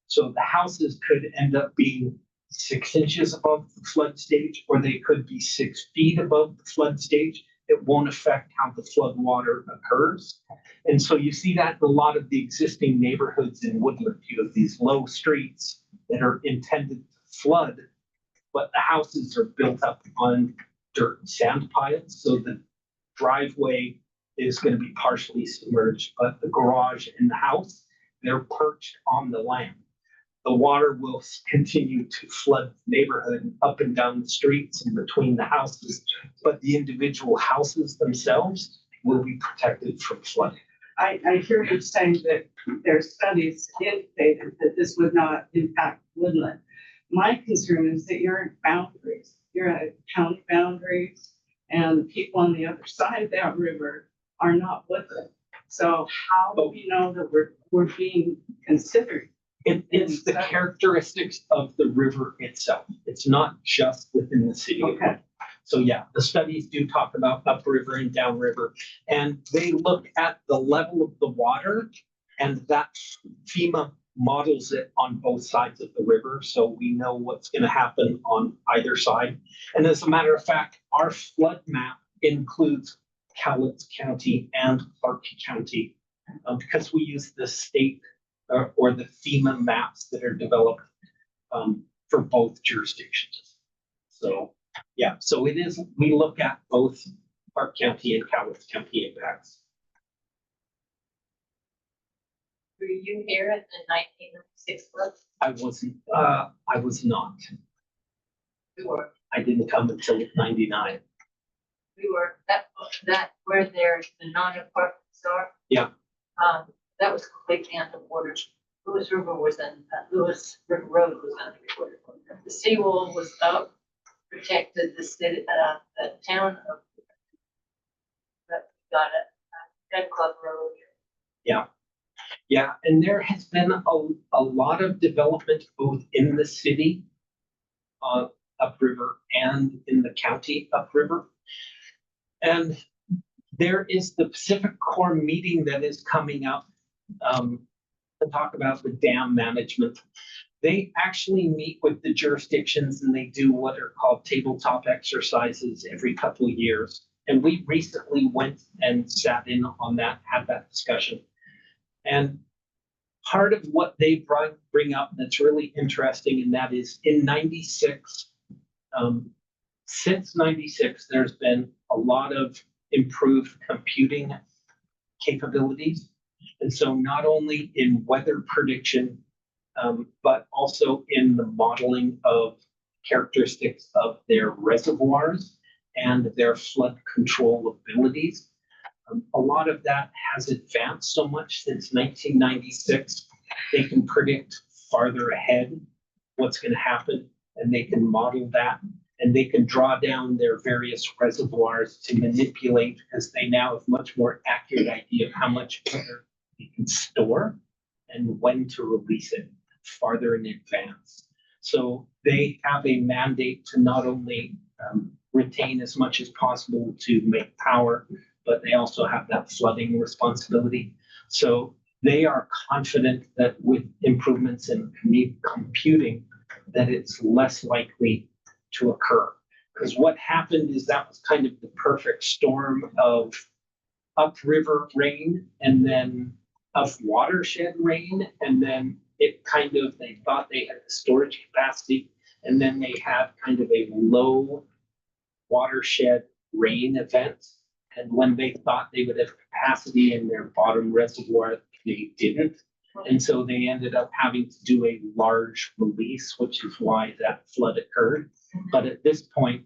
So the houses could end up being 6 inches above the flood stage, or they could be 6 feet above the flood stage. It won't affect how the flood water occurs. And so you see that in a lot of the existing neighborhoods in Woodland. You have these low streets that are intended to flood, but the houses are built up on dirt and sand piles. So the driveway is going to be partially submerged, but the garage and the house, they're perched on the land. The water will continue to flood the neighborhood up and down the streets and between the houses, but the individual houses themselves will be protected from flooding. I hear you saying that their studies indicated that this would not impact Woodland. My concern is that you're in boundaries. You're at county boundaries, and people on the other side of that river are not Woodland. So how do we know that we're being considered? It's the characteristics of the river itself. It's not just within the city. Okay. So yeah, the studies do talk about upriver and downriver, and they look at the level of the water, and that FEMA models it on both sides of the river, so we know what's going to happen on either side. And as a matter of fact, our flood map includes Cowlitz County and Clark County because we use the state or the FEMA maps that are developed for both jurisdictions. So yeah, so it is, we look at both Clark County and Cowlitz County impacts. Were you here at the 1996 flood? I was not. We were. I didn't come until 99. We were, that where there's the non-apartment store. Yeah. That was completely underwater. Lewis River was in, Lewis River Road was underwater. The seawall was up, protected the city, the town of, that got it, Gun Club Road. Yeah. Yeah, and there has been a lot of development both in the city upriver and in the county upriver. And there is the Pacific Core meeting that is coming up to talk about the dam management. They actually meet with the jurisdictions and they do what are called tabletop exercises every couple of years. And we recently went and sat in on that, had that discussion. And part of what they bring up that's really interesting, and that is in 96, since 96, there's been a lot of improved computing capabilities. And so not only in weather prediction, but also in the modeling of characteristics of their reservoirs and their flood control abilities. A lot of that has advanced so much since 1996. They can predict farther ahead what's going to happen, and they can model that, and they can draw down their various reservoirs to manipulate, because they now have much more accurate idea of how much water they can store and when to release it farther in advance. So they have a mandate to not only retain as much as possible to make power, but they also have that flooding responsibility. So they are confident that with improvements in computing, that it's less likely to occur. Because what happened is that was kind of the perfect storm of upriver rain and then of watershed rain. And then it kind of, they thought they had the storage capacity, and then they had kind of a low watershed rain event. And when they thought they would have capacity in their bottom reservoir, they didn't. And so they ended up having to do a large release, which is why that flood occurred. But at this point,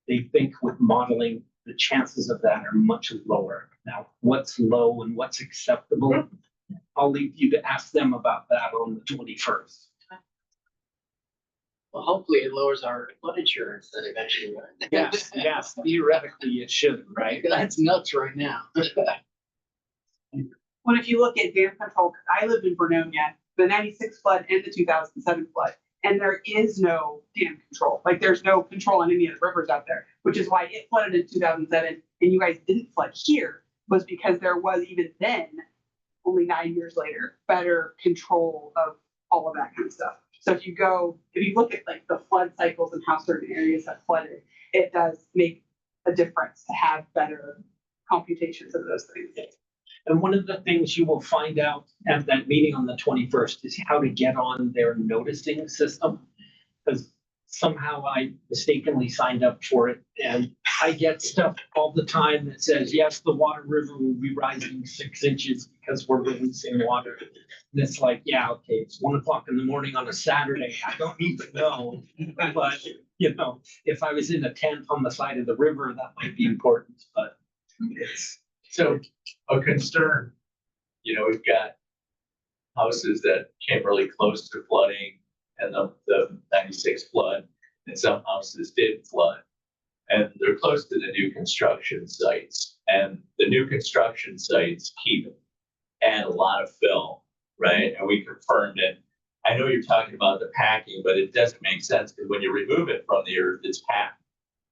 they think with modeling, the chances of that are much lower. Now, what's low and what's acceptable, I'll leave you to ask them about that on the 21st. Well, hopefully it lowers our flood insurance then eventually, right? Yes, theoretically it should, right? That's nuts right now. When if you look at dam control, 'cause I lived in Vernonia, the 96 flood and the 2007 flood, and there is no dam control. Like there's no control on any of the rivers out there, which is why it flooded in 2007 and you guys didn't flood here, was because there was even then, only 9 years later, better control of all of that kind of stuff. So if you look at like the flood cycles and how certain areas have flooded, it does make a difference to have better computations of those things. And one of the things you will find out at that meeting on the 21st is how to get on their noticing system. Because somehow I mistakenly signed up for it, and I get stuff all the time that says, yes, the water river will be rising 6 inches because we're releasing water. And it's like, yeah, okay, it's 1 o'clock in the morning on a Saturday. I don't need to know. But, you know, if I was in a tent on the side of the river, that might be important. But it's, So a concern, we've got houses that came really close to flooding and the 96 flood, and some houses did flood. And they're close to the new construction sites, and the new construction sites add a lot of fill, right? And we confirmed it. I know you're talking about the packing, but it doesn't make sense because when you remove it from the earth, it's packed.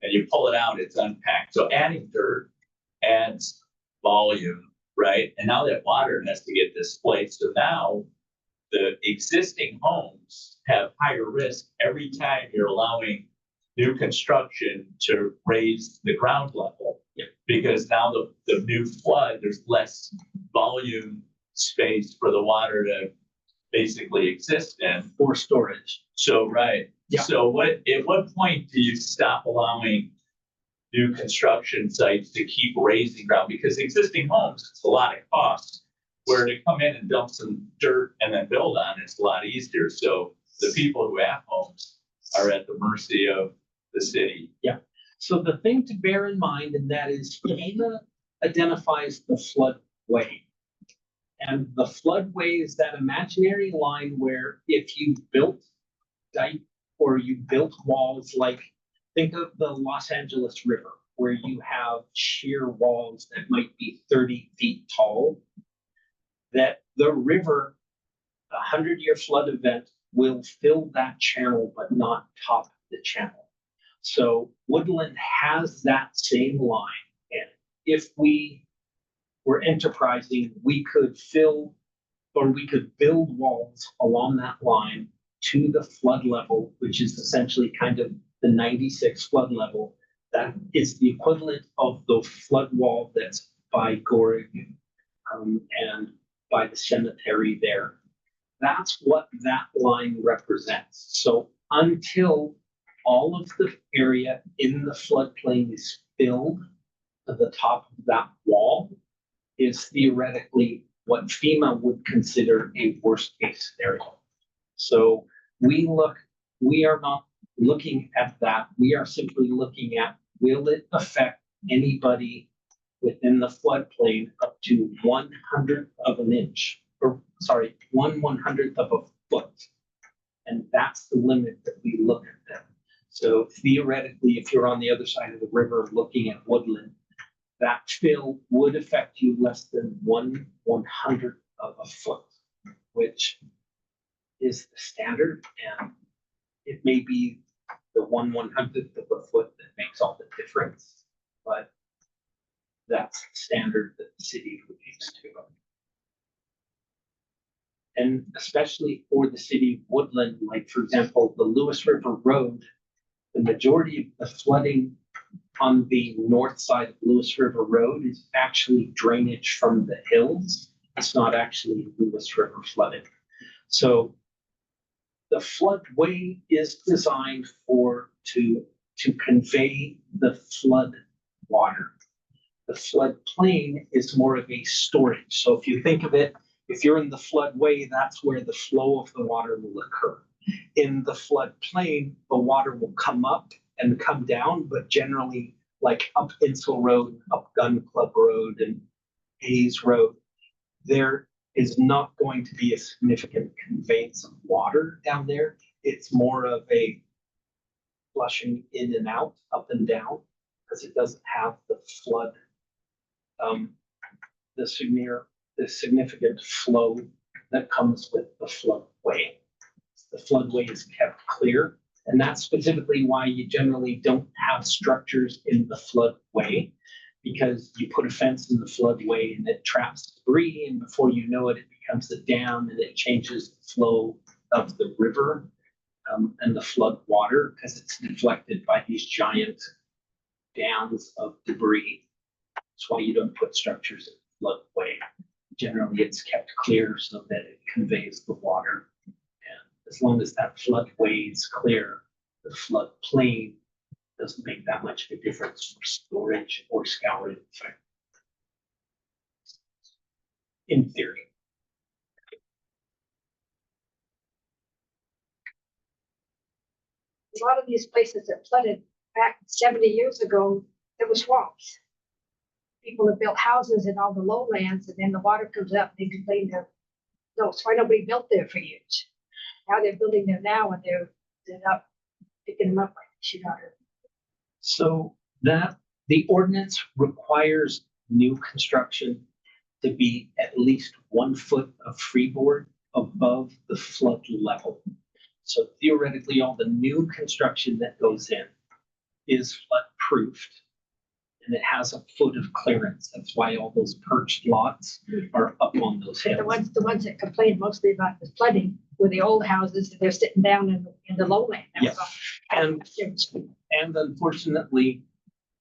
And you pull it out, it's unpacked. So adding dirt adds volume, right? And now that water has to get displaced. So now the existing homes have higher risk every time you're allowing new construction to raise the ground level. Because now the new flood, there's less volume space for the water to basically exist in. for storage. So, right. Yeah. So at what point do you stop allowing new construction sites to keep raising ground? Because existing homes, it's a lot of cost. Where to come in and dump some dirt and then build on it's a lot easier. So the people who have homes are at the mercy of the city. Yeah. So the thing to bear in mind, and that is FEMA identifies the floodway. And the floodway is that imaginary line where if you built dike or you built walls, like think of the Los Angeles River, where you have sheer walls that might be 30 feet tall, that the river, a 100-year flood event will fill that channel, but not top the channel. So Woodland has that same line. And if we were enterprising, we could fill or we could build walls along that line to the flood level, which is essentially kind of the 96 flood level. That is the equivalent of the flood wall that's by Gorig and by the cemetery there. That's what that line represents. So until all of the area in the floodplain is filled to the top of that wall is theoretically what FEMA would consider a worst case scenario. So we are not looking at that. We are simply looking at, will it affect anybody within the floodplain up to 1/100th of an inch, or sorry, 1/100th of a foot. And that's the limit that we look at them. So theoretically, if you're on the other side of the river looking at Woodland, that fill would affect you less than 1/100th of a foot, which is the standard. And it may be the 1/100th of a foot that makes all the difference, but that's the standard that the city would use to. And especially for the city of Woodland, like for example, the Lewis River Road, the majority of the flooding on the north side of Lewis River Road is actually drainage from the hills. It's not actually Lewis River flooding. So the floodway is designed to convey the flood water. The floodplain is more of a storage. So if you think of it, if you're in the floodway, that's where the flow of the water will occur. In the floodplain, the water will come up and come down, but generally like up Insel Road, up Gun Club Road and Hayes Road, there is not going to be a significant conveyance of water down there. It's more of a flushing in and out, up and down, because it doesn't have the flood, the significant flow that comes with the floodway. The floodway is kept clear, and that's specifically why you generally don't have structures in the floodway, because you put a fence in the floodway and it traps debris, and before you know it, it becomes a dam and it changes the flow of the river and the flood water because it's deflected by these giant dams of debris. That's why you don't put structures in the floodway. Generally, it's kept clear so that it conveys the water. And as long as that floodway is clear, the floodplain doesn't make that much of a difference for storage or scouring. In theory. A lot of these places that flooded back 70 years ago, there were swamps. People have built houses in all the lowlands, and then the water comes up, they complain that, no, it's why nobody built there for years. Now they're building there now, and they're not picking them up like they should have. So that the ordinance requires new construction to be at least 1 foot of freeboard above the flood level. So theoretically, all the new construction that goes in is flood proofed, and it has a foot of clearance. That's why all those perched lots are up on those hills. The ones that complain mostly about the flooding were the old houses, and they're sitting down in the lowland. Yeah. And unfortunately,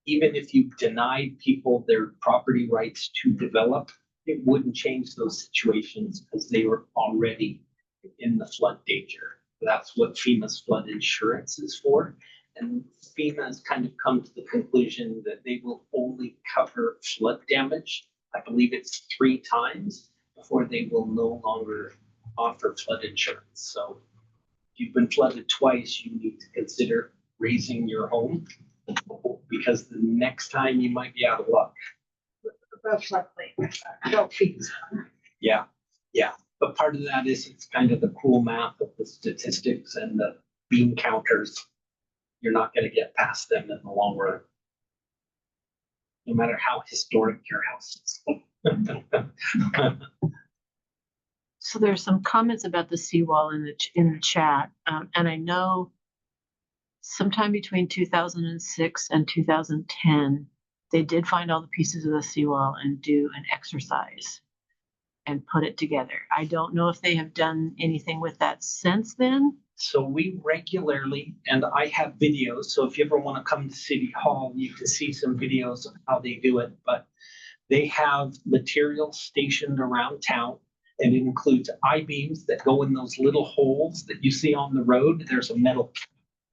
even if you denied people their property rights to develop, it wouldn't change those situations because they were already in the flood danger. That's what FEMA's flood insurance is for. And FEMA has kind of come to the conclusion that they will only cover flood damage. I believe it's 3 times before they will no longer offer flood insurance. So if you've been flooded twice, you need to consider raising your home because the next time you might be out of luck. Above floodplain, no fees. Yeah. But part of that is it's kind of the cool math of the statistics and the beam counters. You're not going to get past them in the long run, no matter how historic your house is. So there's some comments about the seawall in the chat, and I know sometime between 2006 and 2010, they did find all the pieces of the seawall and do an exercise and put it together. I don't know if they have done anything with that since then. So we regularly, and I have videos, so if you ever want to come to City Hall, you can see some videos of how they do it, but they have material stationed around town, and it includes I-beams that go in those little holes that you see on the road. There's a metal cap.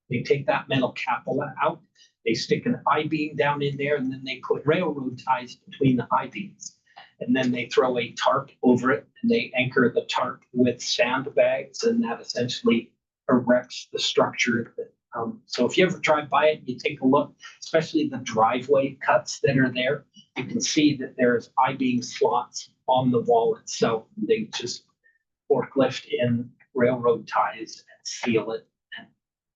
They take that metal cap out, they stick an I-beam down in there, and then they put railroad ties between the I-beams. And then they throw a tarp over it, and they anchor the tarp with sandbags, and that essentially erects the structure. So if you ever drive by it, you take a look, especially the driveway cuts that are there. you can see that there's I-beam slots on the wall itself. They just forklift in railroad ties and seal it. And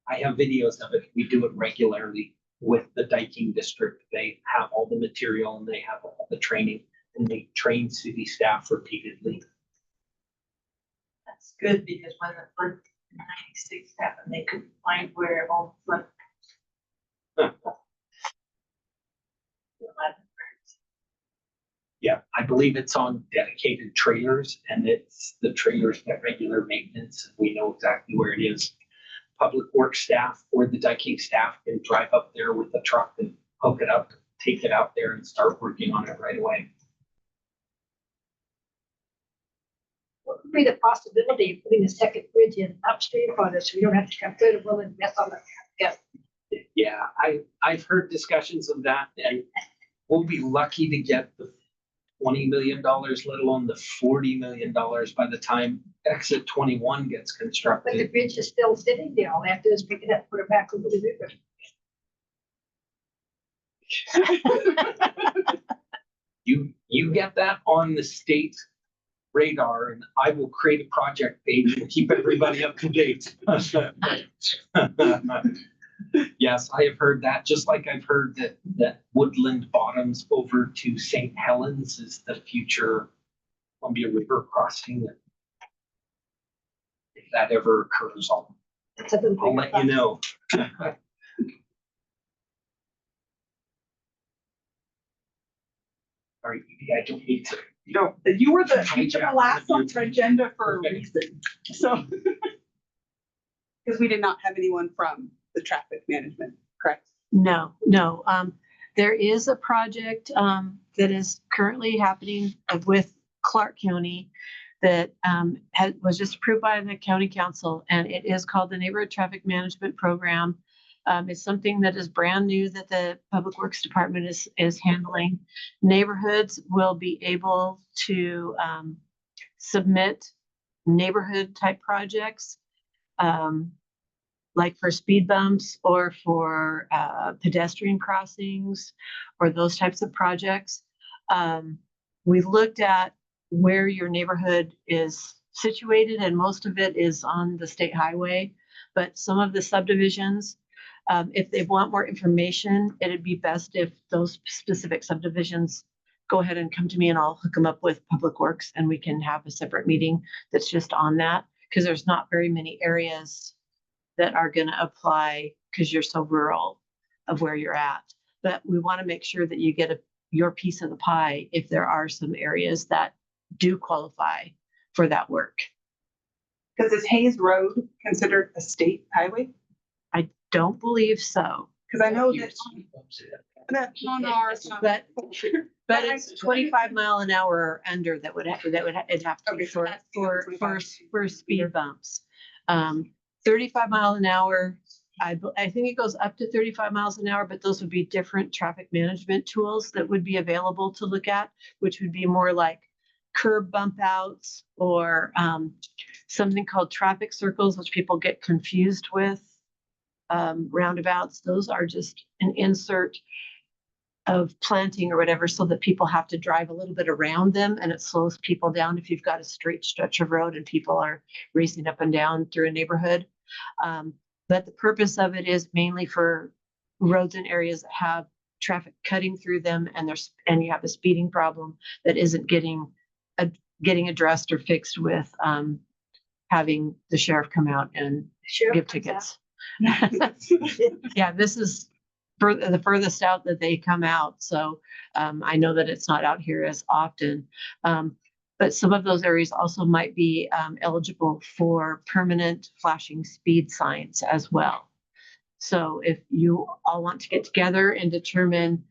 I have videos of it. We do it regularly with the Diking district. They have all the material and they have all the training, and they train city staff repeatedly. That's good, because when the flood in '96 happened, they couldn't find where it all flooded. Yeah, I believe it's on dedicated trailers, and it's the trailers get regular maintenance, and we know exactly where it is. Public works staff or the Diking staff can drive up there with the truck and hook it up, take it out there and start working on it right away. What would be the possibility of putting a second bridge in upstream on us, so we don't have to come through the Woodland mess on it? Yeah, I've heard discussions of that, and we'll be lucky to get the $20 million, let alone the $40 million by the time exit 21 gets But the constructed. bridge is still sitting there, all they have to do is pick it up, put it back over the river. You get that on the state radar, and I will create a project page and keep everybody up to date. Yes, I have heard that, just like I've heard that Woodland Bottoms over to St. Helens is the future Columbia River crossing. If that ever occurs, I'll That's a little I'll bit- let you know. Sorry, I don't need to. No, you were the last on the agenda for a reason, so. Because we did not have anyone from the traffic management, correct? No. There is a project that is currently happening with Clark County that was just approved by the county council, and it is called the Neighborhood Traffic Management Program. It's something that is brand new that the Public Works Department is handling. Neighborhoods will be able to submit neighborhood type projects, like for speed bumps or for pedestrian crossings or those types of projects. We looked at where your neighborhood is situated, and most of it is on the state highway, but some of the subdivisions, if they want more information, it'd be best if those specific subdivisions go ahead and come to me, and I'll hook them up with Public Works, and we can have a separate meeting that's just on that, because there's not very many areas that are going to apply because you're so rural of where you're at. But we want to make sure that you get your piece of the pie if there are some areas that do qualify for that work. Because is Hayes Road considered a state highway? I don't believe so, Because I know that on our. but it's 25 mile an hour or under that would have to be Okay, so that's the for 25. speed bumps. 35 mile an hour, I think it goes up to 35 miles an hour, but those would be different traffic management tools that would be available to look at, which would be more like curb bump outs or something called traffic circles, which people get confused with. Roundabouts, those are just an insert of planting or whatever, so that people have to drive a little bit around them, and it slows people down if you've got a straight stretch of road and people are racing up and down through a neighborhood. But the purpose of it is mainly for roads and areas that have traffic cutting through them, and you have a speeding problem that isn't getting addressed or fixed with having the sheriff come out and give tickets. Yeah, this is the furthest out that they come out. So I know that it's not out here as often. But some of those areas also might be eligible for permanent flashing speed signs as well. So if you all want to get together and determine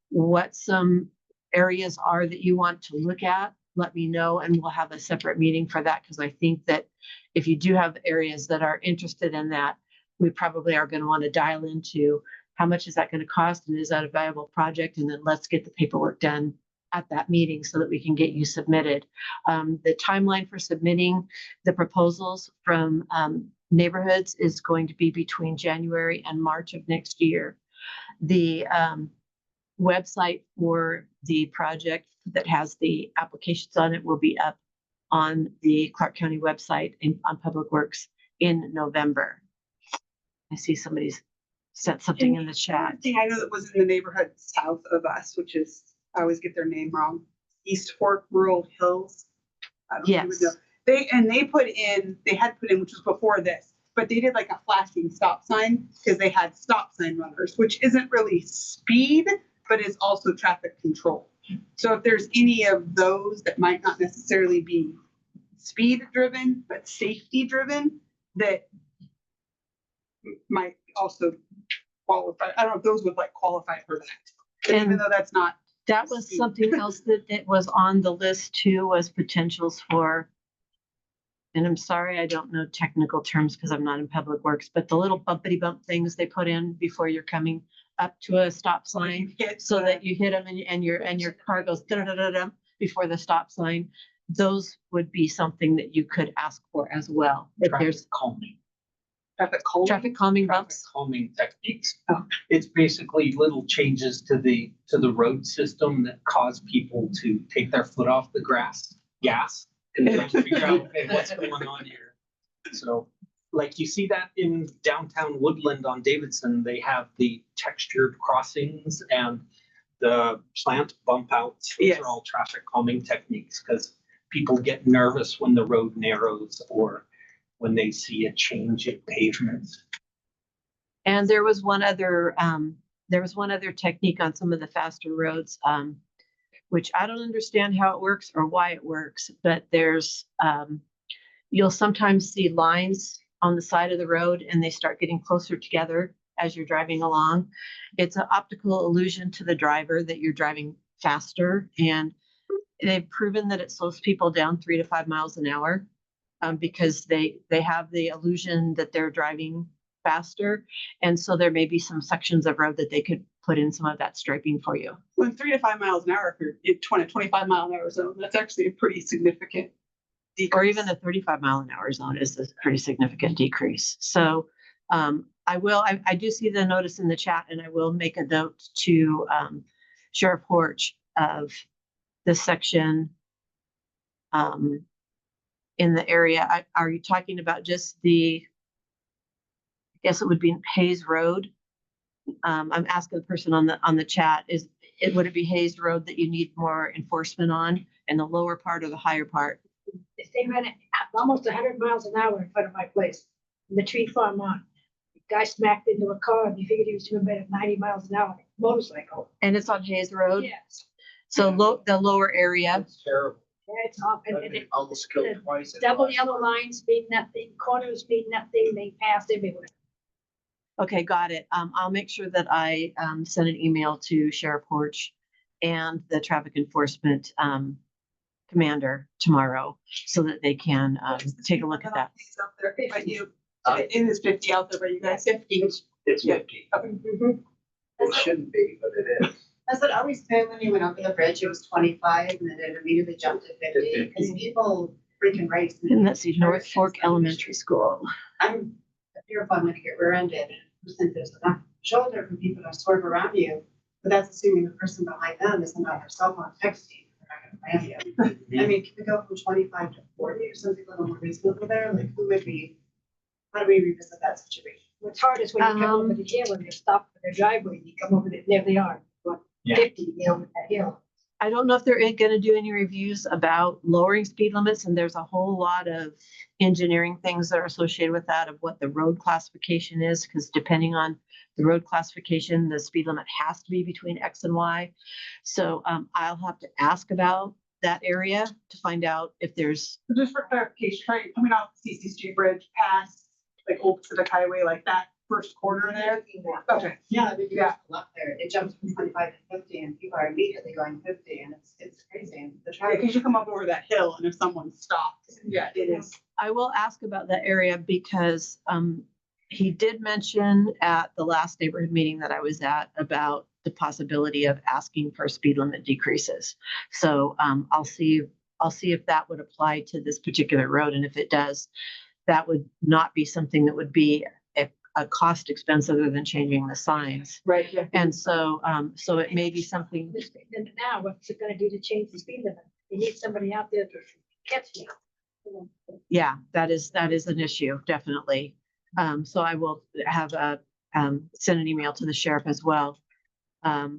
what some areas are that you want to look at, let me know, and we'll have a separate meeting for that, because I think that if you do have areas that are interested in that, we probably are going to want to dial into how much is that going to cost, and is that a viable project? And then let's get the paperwork done at that meeting so that we can get you submitted. The timeline for submitting the proposals from neighborhoods is going to be between January and March of next year. The website for the project that has the applications on it will be up on the Clark County website and on Public Works in November. I see somebody's sent something in the chat. Thing I know that was in the neighborhood south of us, which is, I always get their name wrong, East Fork Rural Hills. I don't know if you would know. They had put in, which was before this, but they did like a flashing stop sign because they had stop sign runners, which isn't really speed, but is also traffic control. So if there's any of those that might not necessarily be speed driven, but safety driven, that might also qualify. I don't know if those would like qualify for that. But even though that's not. That was something else that it was on the list too, was potentials for, and I'm sorry, I don't know technical terms because I'm not in Public Works, but the little bumpity bump things they put in before you're coming up to a stop sign, so that you hit them and your car goes da-da-da-da-da before the stop sign. Those would be something that you could ask for as well. If there's Calming. traffic calming bumps. Calming techniques. Oh. It's basically little changes to the road system that cause people to take their foot off the gas and try to figure out, okay, what's going on here. So like you see that in downtown Woodland on Davidson, they have the textured crossings and the plant bump outs. Those are all traffic calming techniques because people get nervous when the road narrows or when they see a change in pavements. And there was one other technique on some of the faster roads, which I don't understand how it works or why it works, but there's, you'll sometimes see lines on the side of the road and they start getting closer together as you're driving along. It's an optical illusion to the driver that you're driving faster, and they've proven that it slows people down 3 to 5 miles an hour. Because they have the illusion that they're driving faster. And so there may be some sections of road that they could put in some of that striping for you. Well, 3 to 5 miles an hour, if you're in 25 mile an hour zone, that's actually a pretty significant decrease. Or even a 35 mile an hour zone is a pretty significant decrease. So I do see the notice in the chat, and I will make a note to Sheriff Horch of this section in the area. Are you talking about just I guess it would be Hayes Road? I'm asking the person on the chat, would it be Hayes Road that you need more enforcement on, in the lower part or the higher part? If they ran it almost 100 miles an hour in front of my place, in the tree farm on. The guy smacked into a car and you figured he was doing about 90 miles an hour, motorcycle. And it's on Hayes Road? Yes. So the lower area. That's terrible. Yeah, it's off, and it Almost killed twice. double yellow lines speeding that thing, corners speeding that thing, they passed everywhere. Okay, got it. I'll make sure that I send an email to Sheriff Horch and the traffic enforcement commander tomorrow so that they can take a look at that. It's up there by you. It is 50 out there by you guys. 50. It's 50. It shouldn't be, but it is. That's what always said when you went over the bridge, it was 25 and then it immediately jumped to 50 because people freaking race. And that's the North Fork Elementary School. I'm fearful I'm gonna get rear-ended since there's enough shoulder for people to swerve around you. But that's assuming the person behind them isn't on their cell phone texting. They're not gonna ram you. I mean, can we go from 25 to 40 or something a little more reasonable there? Like how do we revisit that situation? What's hard is when you come over the hill and they stop for their driveway, and you come over there, there they are, what, 50, over that hill. I don't know if they're going to do any reviews about lowering speed limits, and there's a whole lot of engineering things that are associated with that, of what the road classification is, because depending on the road classification, the speed limit has to be between X and Y. So I'll have to ask about that area to find out if there's. Just for clarification, right, coming off CC Street Bridge past like Old Pacific Highway, like that first quarter there. Okay. Yeah, they do have a lot there. It jumps from 25 to 50 and people are immediately going 50 and it's crazy. And the traffic. Because you come up over that hill and if someone stops, it is. I will ask about that area because he did mention at the last neighborhood meeting that I was at about the possibility of asking for speed limit decreases. So I'll see if that would apply to this particular road. And if it does, that would not be something that would be a cost expense other than changing the signs. Right, yeah. And so, so it may be something, And now, what's it gonna do to change the speed limit? You need somebody out there to catch you. yeah, that is an issue, definitely. So I will have send an email to the sheriff as well. But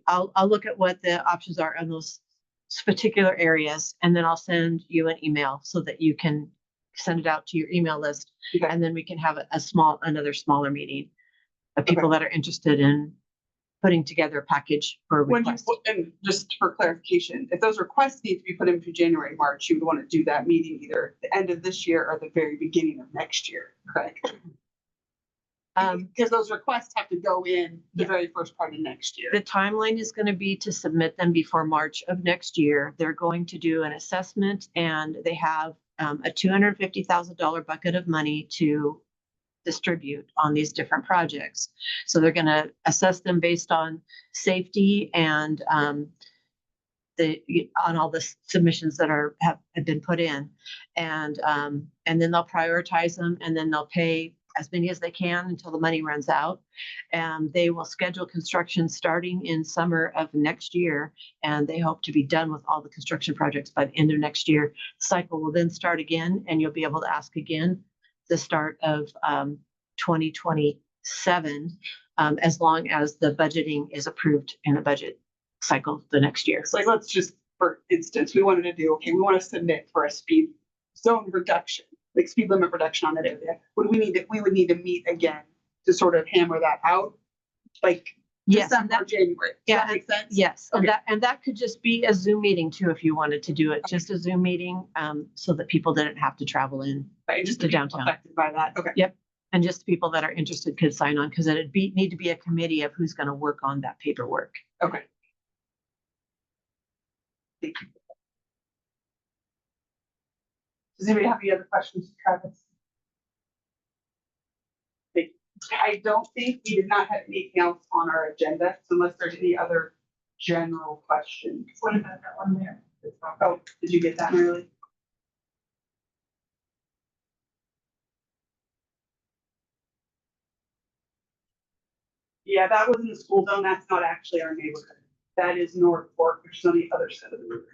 I'll look at what the options are on those particular areas, and then I'll send you an email so that you can send it out to your email list. Okay. And then we can have another smaller meeting of people that are interested in putting together a package for When you, requests. and just for clarification, if those requests need to be put in for January, March, you would want to do that meeting either the end of this year or the very beginning of next year, correct? Because those requests have to go in the very first part of next year. The timeline is going to be to submit them before March of next year. They're going to do an assessment, and they have a $250,000 bucket of money to distribute on these different projects. So they're going to assess them based on safety and on all the submissions that have been put in, and then they'll prioritize them, and then they'll pay as many as they can until the money runs out. And they will schedule construction starting in summer of next year, and they hope to be done with all the construction projects by the end of next year. The cycle will then start again, and you'll be able to ask again the start of 2027, as long as the budgeting is approved in the budget cycle the next year. So like, let's just, for instance, we wanted to do, okay, we want to submit for a speed zone reduction, like speed limit reduction on that area. We would need to meet again to sort of hammer that out, like Yes, and December, January. Does that make sense? Yes, Okay. and that could just be a Zoom meeting too, if you wanted to do it, just a Zoom meeting, so that people didn't have to travel in. Right, just to to be downtown. affected by that. Okay. Yep. And just people that are interested could sign on, because it'd need to be a committee of who's going to work on that paperwork. Okay. Thank you. Does anybody have any other questions, Travis? I don't think we did not have anything else on our agenda, so unless there's any other general questions. What about that one there? Oh, did you get that, Marley? Yeah, that was in the school zone. That's not actually our neighborhood. That is North Fork, which is on the other side of the river.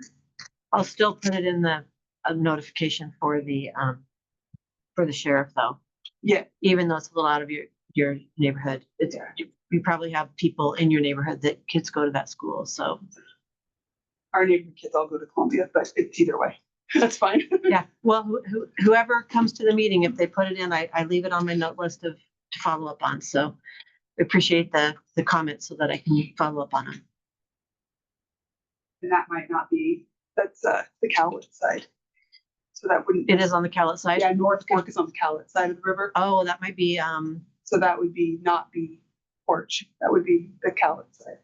I'll still put it in the notification for the sheriff, though. Yeah. Even though it's a little out of your neighborhood, it's, you probably have people in your neighborhood that kids go to that school, so. Our neighborhood kids all go to Columbia, but it's either way. That's fine. Yeah, well, whoever comes to the meeting, if they put it in, I leave it on my note list to follow up on, so. I appreciate the comments so that I can follow up on them. And that might not be, that's the Cowlitz side. So that wouldn't. It is on the Cowlitz side? Yeah, North Fork is on the Cowlitz side of the river. Oh, that might be, So that would be not be Porch. That would be the Cowlitz side.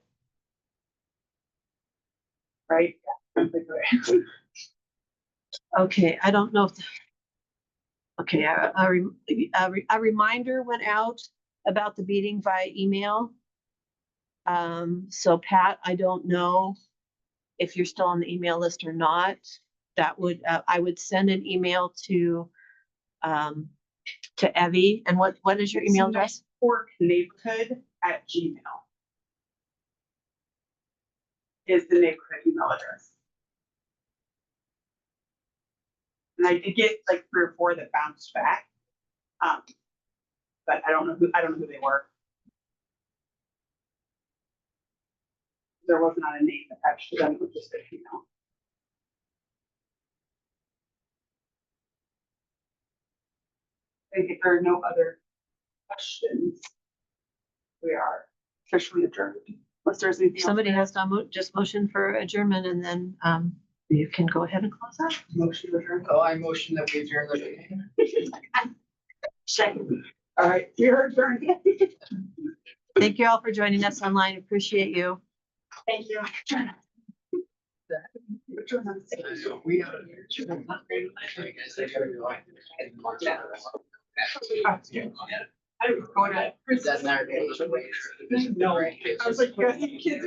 Right? Yeah. okay, I don't know if, okay, a reminder went out about the meeting via email. So Pat, I don't know if you're still on the email list or not. That would, I would send an email to Evie. And what is your email address? Forkneighborhood@gmail is the neighborhood email address. And I did get like 3 or 4 that bounced back. But I don't know who they were. There was not a name attached to them, it was just a email. I think if there are no other questions, we are officially adjourned. Unless there's anything else. Somebody has to just motion for adjournment, and then you can go ahead and close out. Motion to adjourn. Oh, I motion that we adjourn the meeting. Second. All right, you're adjourned. Thank you all for joining us online. Appreciate you. Thank you. We are. I guess I gotta go. I was going to. Doesn't matter. No, I was like, you guys have kids.